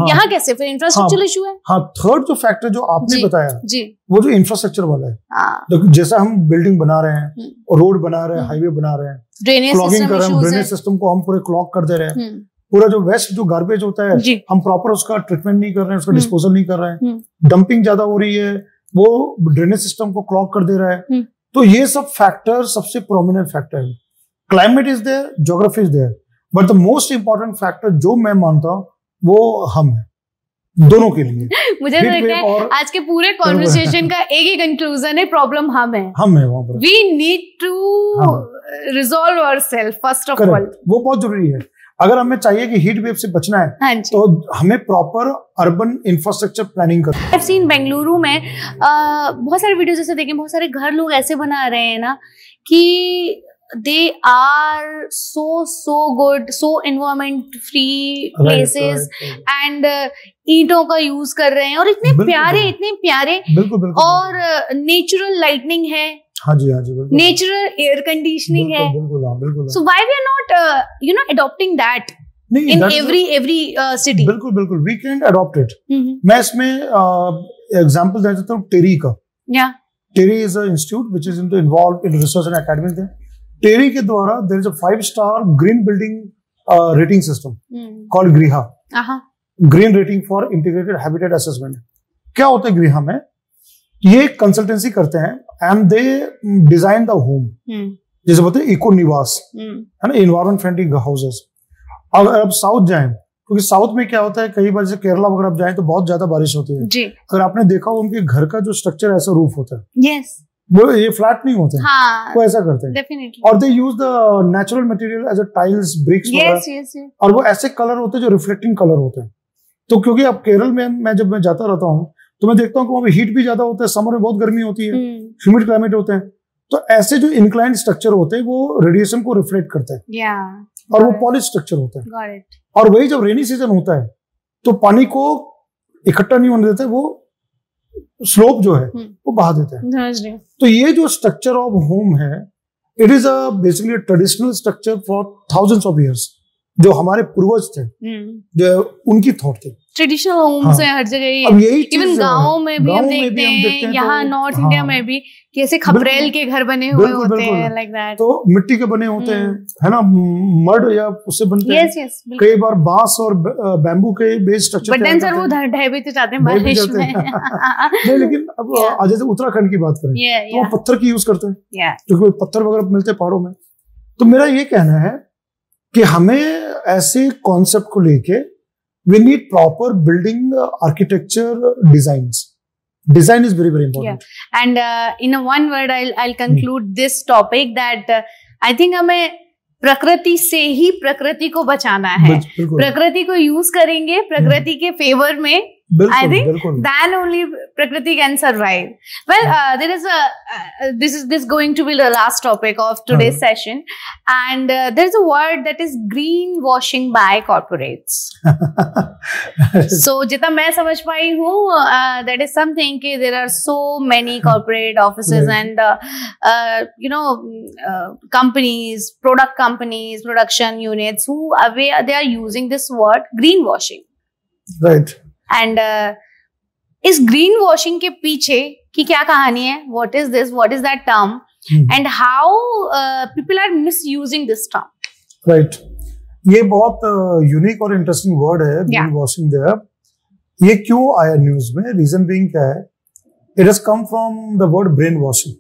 यहाँ कैसे फिर इंफ्रास्ट्रक्चरल इशू है। हाँ, थर्ड जो फैक्टर जो आपने बताया जी, वो जो इंफ्रास्ट्रक्चर वाला है, जैसा हम बिल्डिंग बना रहे हैं, रोड बना रहे हैं, हाईवे बना रहे हैं, ड्रेनेज सिस्टम को हम पूरे क्लॉग कर दे रहे हैं, पूरा जो वेस्ट जो गार्बेज होता है हम प्रॉपर उसका ट्रीटमेंट नहीं कर रहे हैं, उसका डिस्पोजल नहीं कर रहे हैं, डंपिंग ज्यादा हो रही है, वो ड्रेनेज सिस्टम को क्लॉग कर दे रहा है। तो ये सब फैक्टर सबसे प्रोमिनेंट फैक्टर है। Climate is there, geography is there, but the most important factor जो मैं मानता हूँ वो हम है दोनों के लिए। मुझे लगता है आज के पूरे कॉन्वर्सेशन का एक ही कंक्लूजन है, प्रॉब्लम हम है वहां पर। We need to resolve ourself first of all, वो बहुत जरूरी है। अगर हमें चाहिए कि हीट वेव से बचना है तो हमें प्रॉपर अर्बन इंफ्रास्ट्रक्चर प्लानिंग करना है। I've seen बेंगलुरु में बहुत सारे वीडियो जैसे देखे, बहुत सारे घर लोग ऐसे बना रहे हैं ना कि they are so good, so environment free places, and ईंटों का यूज कर रहे हैं और इतने प्यारे बिल्कुल, और नेचुरल लाइटनिंग है। हाँ जी बिल्कुल, नेचुरल एयर कंडीशनिंग है। बिल्कुल। So why we are not adopting that in every city? बिल्कुल we can adopt it. मैं इसमें एग्जांपल दे देता हूँ टेरी का। टेरी is an institute which is involved in research and academics. टेरी के द्वारा there is a 5-star green building rating system called GRIHA. Green Rating for Integrated Habitat Assessment. क्या होता है GRIHA में? ये कंसल्टेंसी करते हैं and they design the home, जैसे बोलते हैं इको निवास, है ना, एनवायरमेंट फ्रेंडली हाउसेस। अगर आप साउथ जाएं, क्योंकि साउथ में क्या होता है, कई बार जैसे केरला वगैरह आप जाएं तो बहुत ज्यादा बारिश होती है जी। अगर आपने देखा हो उनके घर का जो स्ट्रक्चर ऐसा रूफ होता है, यस, वो ये फ्लैट नहीं होते हैं, वो ऐसा करते हैं डेफिनेटली, और they use the natural material as a tiles, bricks, और वो ऐसे कलर होते हैं जो रिफ्लेक्टिंग कलर होते हैं। तो क्योंकि अब केरल में जब मैं जाता रहता हूँ तो मैं देखता हूँ कि वहाँ पे हीट भी ज्यादा होता है, समर में बहुत गर्मी होती है, ह्यूमिड क्लाइमेट होते हैं, तो ऐसे जो इंक्लाइंड स्ट्रक्चर होते हैं वो रेडिएशन को रिफ्लेक्ट करते हैं, और वो पॉलिश स्ट्रक्चर होता है, और वही जब रेनी सीजन होता है तो पानी को इकट्ठा नहीं होने देते, वो स्लोप जो है वो बहा देता है। तो ये जो स्ट्रक्चर ऑफ होम है, it is a basically traditional structure for thousands of years, जो हमारे पूर्वज थे, जो उनकी थॉट थी। ट्रेडिशनल होम्स है हर जगह, अब यही इवन गाँव में भी हम देखते हैं, यहाँ नॉर्थ इंडिया में भी कैसे खपरेल के घर बने हुए होते हैं, लाइक दैट। तो मिट्टी के बने होते हैं, है ना, मड या उससे बनते हैं। यस यस, कई बार बांस और बैम्बू के base structure. But then sir वो ढह भी तो जाते हैं बारिश में। नहीं, लेकिन अब आज जैसे उत्तराखंड की बात करें तो वो पत्थर की यूज करते हैं, क्योंकि पत्थर वगैरह मिलते हैं पहाड़ों में। तो मेरा ये कहना है कि हमें ऐसे कॉन्सेप्ट को लेके we need proper building architecture designs. Design is very, very important. Yeah. And in a one word, I'll conclude this topic that I think हमें प्रकृति से ही प्रकृति को बचाना है। प्रकृति को यूज करेंगे प्रकृति के फेवर में, I think then only Prakriti can survive. Well, there is this going to be the last topic of today's session, and there is a word that is greenwashing by corporates. So, जितना मैं समझ पाई हूँ, that is something कि there are so many corporate offices and companies, production units who they are using this word greenwashing. Right. And इस green washing के पीछे की क्या कहानी है, what is this, what is that term, and how people are misusing this term. Right, ये बहुत unique और इंटरेस्टिंग वर्ड है ग्रीन वॉशिंग। ये क्यों आया न्यूज में? रीजन बीइंग क्या है, it has come from the word brain washing.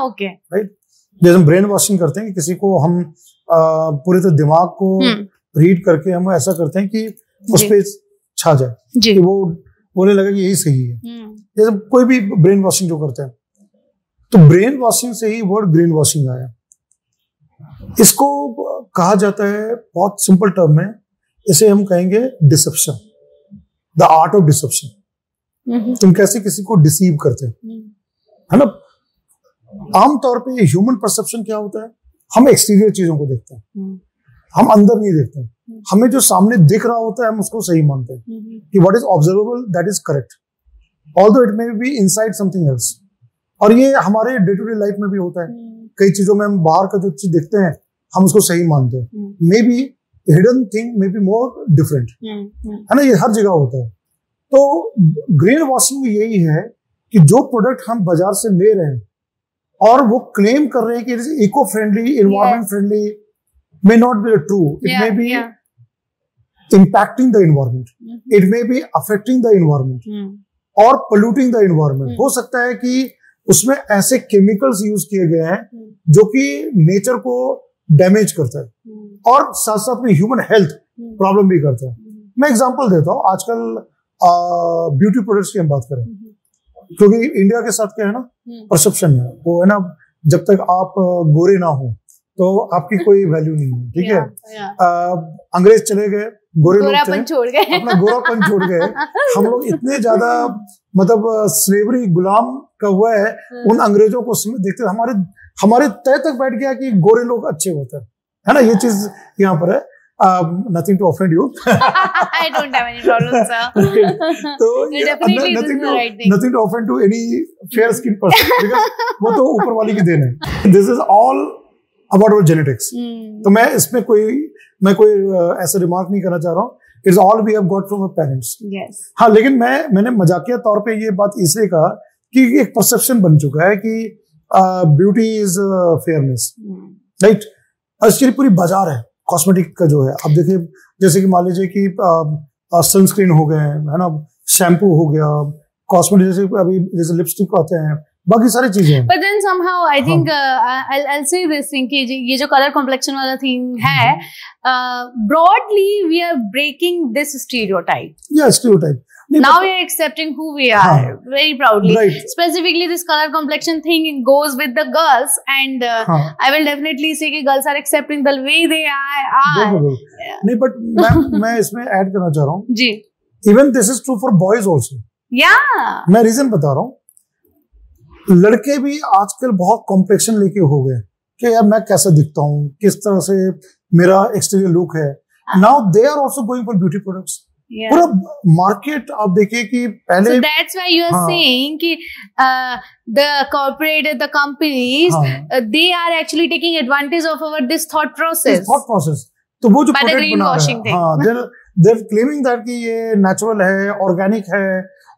Okay, right, जैसे हम ब्रेन वॉशिंग करते हैं कि किसी को हम पूरे तो दिमाग को रीड करके हम ऐसा करते हैं कि उस पे छा जाए कि वो बोलने लगे कि यही सही है। जैसे कोई भी ब्रेन वॉशिंग जो करते हैं, तो ब्रेन वॉशिंग से ही वर्ड ग्रीन वॉशिंग आया। इसको कहा जाता है बहुत सिंपल टर्म में, इसे हम कहेंगे deception, the art of deception. तुम कैसे किसी को डिसीव करते है ना। आमतौर पे ह्यूमन परसेप्शन क्या होता है, हम एक्सटीरियर चीजों को देखते हैं, हम अंदर नहीं देखते हैं। हमें जो सामने दिख रहा होता है हम उसको सही मानते हैं कि what is observable that is correct, although it may be inside something else. और ये हमारे डे टू डे लाइफ में भी होता है। कई चीजों में हम बाहर का जो चीज देखते हैं हम उसको सही मानते हैं, may be hidden thing may be more different, है ना। ये हर जगह होता है। तो ग्रीन वॉशिंग में यही है कि जो प्रोडक्ट हम बाजार से ले रहे हैं और वो क्लेम कर रहे हैं कि it is eco friendly, environment friendly, may not be true. It may be impacting the environment. It may be affecting the environment or polluting the environment. हो सकता है कि उसमें ऐसे केमिकल्स यूज किए गए हैं जो कि नेचर को डैमेज करता है और साथ साथ में ह्यूमन हेल्थ प्रॉब्लम भी करता है। मैं एग्जांपल देता हूँ, आजकल ब्यूटी प्रोडक्ट्स की हम बात करें, क्योंकि इंडिया के साथ क्या है ना, परसेप्शन है वो है ना, जब तक आप गोरे ना हो तो आपकी कोई वैल्यू नहीं है, ठीक है। अंग्रेज चले गए, गोरेपन छोड़ गए, अपना गोरापन छोड़ गए। हम लोग इतने ज्यादा मतलब स्लेवरी गुलाम का हुआ है, उन अंग्रेजों को देखते हमारे तय तक बैठ गया कि गोरे लोग अच्छे होते हैं, है ना। ये चीज यहाँ पर है। Nothing to offend you. I don't have any problem, sir. तो nothing to offend to any fair skinned person, because वो तो ऊपर वाली की देन है। This is all about our genetics. तो मैं इसमें कोई ऐसा रिमार्क नहीं करना चाह रहा हूँ। It's all we have got from our parents. Yes. हाँ, लेकिन मैंने मजाकिया तौर पे ये बात इसलिए कहा कि एक परसेप्शन बन चुका है कि ब्यूटी इज फेयरनेस, राइट। इसकी पूरी बाजार है कॉस्मेटिक का जो है। अब देखिए, जैसे कि मान लीजिए कि सनस्क्रीन हो गए, है ना, शैम्पू हो गया, कॉस्मेटिक जैसे लिपस्टिक आते हैं, बाकी सारी चीजें। But then somehow I think I'll say this thing कि ये जो color complexion वाला thing है, broadly we are breaking this stereotype. Yeah, stereotype. Now we are accepting who we are very proudly. Right. Specifically, this color complexion thing goes with the girls, and I will definitely say कि girls are accepting the way they are. नहीं, but मैं इसमें add करना चाह रहा हूँ जी। Even this is true for boys also. Yeah. मैं reason बता रहा हूँ। लड़के भी आजकल बहुत कॉम्प्लेक्शन लेके हो गए कि यार मैं कैसा दिखता हूँ, किस तरह से मेरा एक्सटीरियर लुक है। Now they are also going for beauty products. पूरा मार्केट आप देखिए कि पहले, so that's why you are saying कि the corporate, the companies, they are actually taking advantage of our this thought process. तो वो जो प्रोडक्ट बना रहे हैं, दे आर क्लेमिंग दैट कि ये नेचुरल है, ऑर्गेनिक है,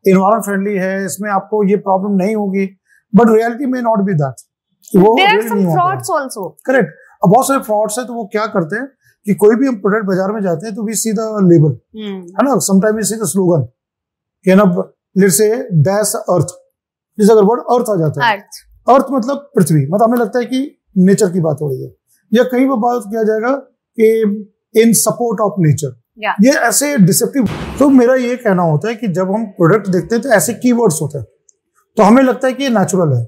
एनवायरमेंट फ्रेंडली है, इसमें आपको ये प्रॉब्लम नहीं होगी, बट रियलिटी में नॉट बी दैट। वो फ्रॉड्स आल्सो। करेक्ट। अब बहुत सारे फ्रॉड्स है, तो वो क्या करते हैं कि कोई भी हम प्रोडक्ट बाजार में जाते हैं तो वी सी द लेबल, है ना, sometime we see the slogan, कि ना लेट्स से डैश अर्थ, जिस अगर वर्ड अर्थ आ जाता है, अर्थ मतलब पृथ्वी, मतलब हमें लगता है कि नेचर की बात हो रही है, या कहीं पर बात किया जाएगा कि इन सपोर्ट ऑफ नेचर, ये ऐसे डिसेप्टिव। तो मेरा ये कहना होता है कि जब हम प्रोडक्ट देखते हैं तो ऐसे कीवर्ड्स होते हैं, तो हमें लगता है कि ये नेचुरल है,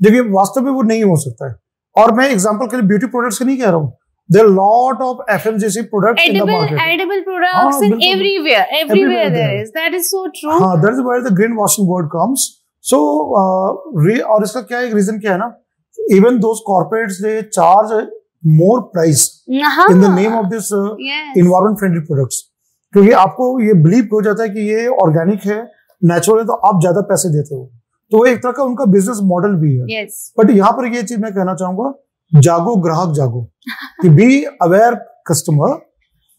जबकि वास्तव में वो नहीं हो सकता है। और मैं एग्जांपल के लिए ब्यूटी प्रोडक्ट्स की नहीं कह रहा हूँ, there are lot of FMCG products in the market. Edible products in everywhere there is. That is so true. हाँ, that is where the greenwashing word comes. So, और इसका क्या एक रीजन क्या है ना, even those corporates they charge more price in the name of this environment friendly products, क्योंकि आपको ये बिलीव हो जाता है कि ये ऑर्गेनिक है, नेचुरल है, तो आप ज्यादा पैसे देते हो, तो वो एक तरह का उनका बिजनेस मॉडल भी है। बट यहाँ पर ये चीज मैं कहना चाहूंगा, जागो ग्राहक जागो, कि be aware customer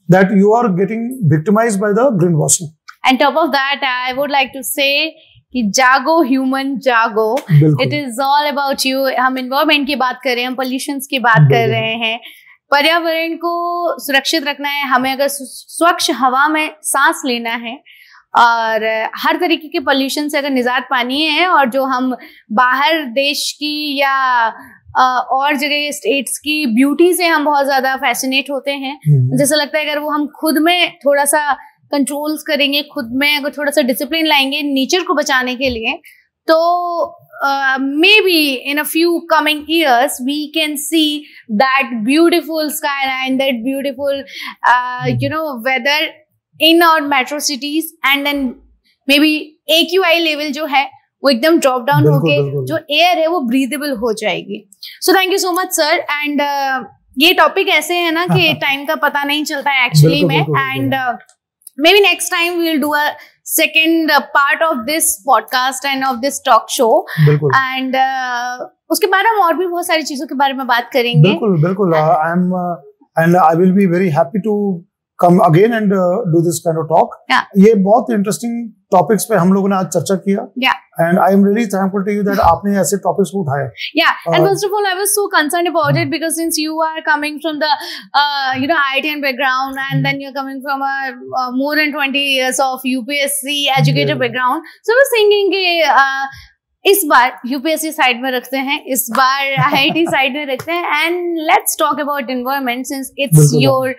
that you are getting victimized by the greenwashing. And top of that, I would like to say कि जागो ह्यूमन जागो, it is all about you. हम एनवायरमेंट की बात कर रहे हैं, हम पोल्यूशंस की बात कर रहे हैं, पर्यावरण को सुरक्षित रखना है हमें, अगर स्वच्छ हवा में सांस लेना है और हर तरीके के पोल्यूशन से अगर निजात पानी है, और जो हम बाहर देश की या और जगह स्टेट्स की ब्यूटी से हम बहुत ज्यादा फैसिनेट होते हैं, जैसा लगता है अगर वो हम खुद में थोड़ा सा कंट्रोल्स करेंगे, खुद में अगर थोड़ा सा डिसिप्लिन लाएंगे नेचर को बचाने के लिए, तो maybe in a few coming years we can see that beautiful skyline, that beautiful weather in our metro cities, and then maybe AQI level जो है वो एकदम ड्रॉप डाउन होके जो एयर है वो ब्रीदेबल हो जाएगी। So thank you so much sir. And ये टॉपिक ऐसे है ना कि टाइम का पता नहीं चलता है एक्चुअली में, and maybe next time we'll do a second part of this podcast and of this talk show, and उसके बाद हम और भी बहुत सारी चीजों के बारे में बात करेंगे। बिल्कुल बिल्कुल। I am and I will be very happy to come again and do this kind of talk. ये बहुत इंटरेस्टिंग टॉपिक्स पे हम लोगों ने आज चर्चा किया, and I am really thankful to you that आपने ऐसे टॉपिक्स को उठाया। And first of all, I was so concerned about it because since you are coming from the IITian background, and then you're coming from a more than 20 years of UPSC educated background, so I was thinking कि इस बार UPSC side में रखते हैं, इस बार IIT side में रखते हैं, and let's talk about environment since it's your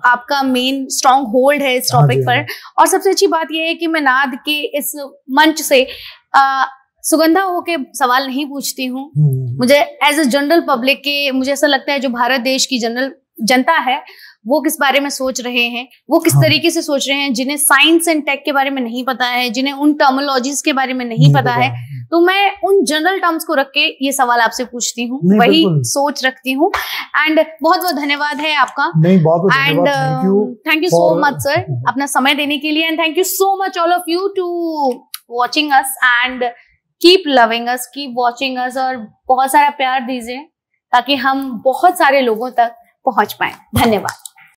आपका मेन स्ट्रॉन्ग होल्ड है इस टॉपिक पर। और सबसे अच्छी बात यह है कि मैं नाद के इस मंच से सुगंधा होके सवाल नहीं पूछती हूँ, मुझे एज ए जनरल पब्लिक के मुझे ऐसा लगता है जो भारत देश की जनरल जनता है वो किस बारे में सोच रहे हैं, वो किस तरीके से सोच रहे हैं, जिन्हें साइंस एंड टेक के बारे में नहीं पता है, जिन्हें उन टर्मिनोलॉजीज के बारे में नहीं पता है, तो मैं उन जनरल टर्म्स को रख के ये सवाल आपसे पूछती हूँ, वही सोच रखती हूँ। एंड बहुत बहुत धन्यवाद है आपका, and thank you so much sir अपना समय देने के लिए, and thank you so much all of you to watching us, and keep loving us, keep watching us, और बहुत सारा प्यार दीजिए ताकि हम बहुत सारे लोगों तक पहुंच पाए। धन्यवाद।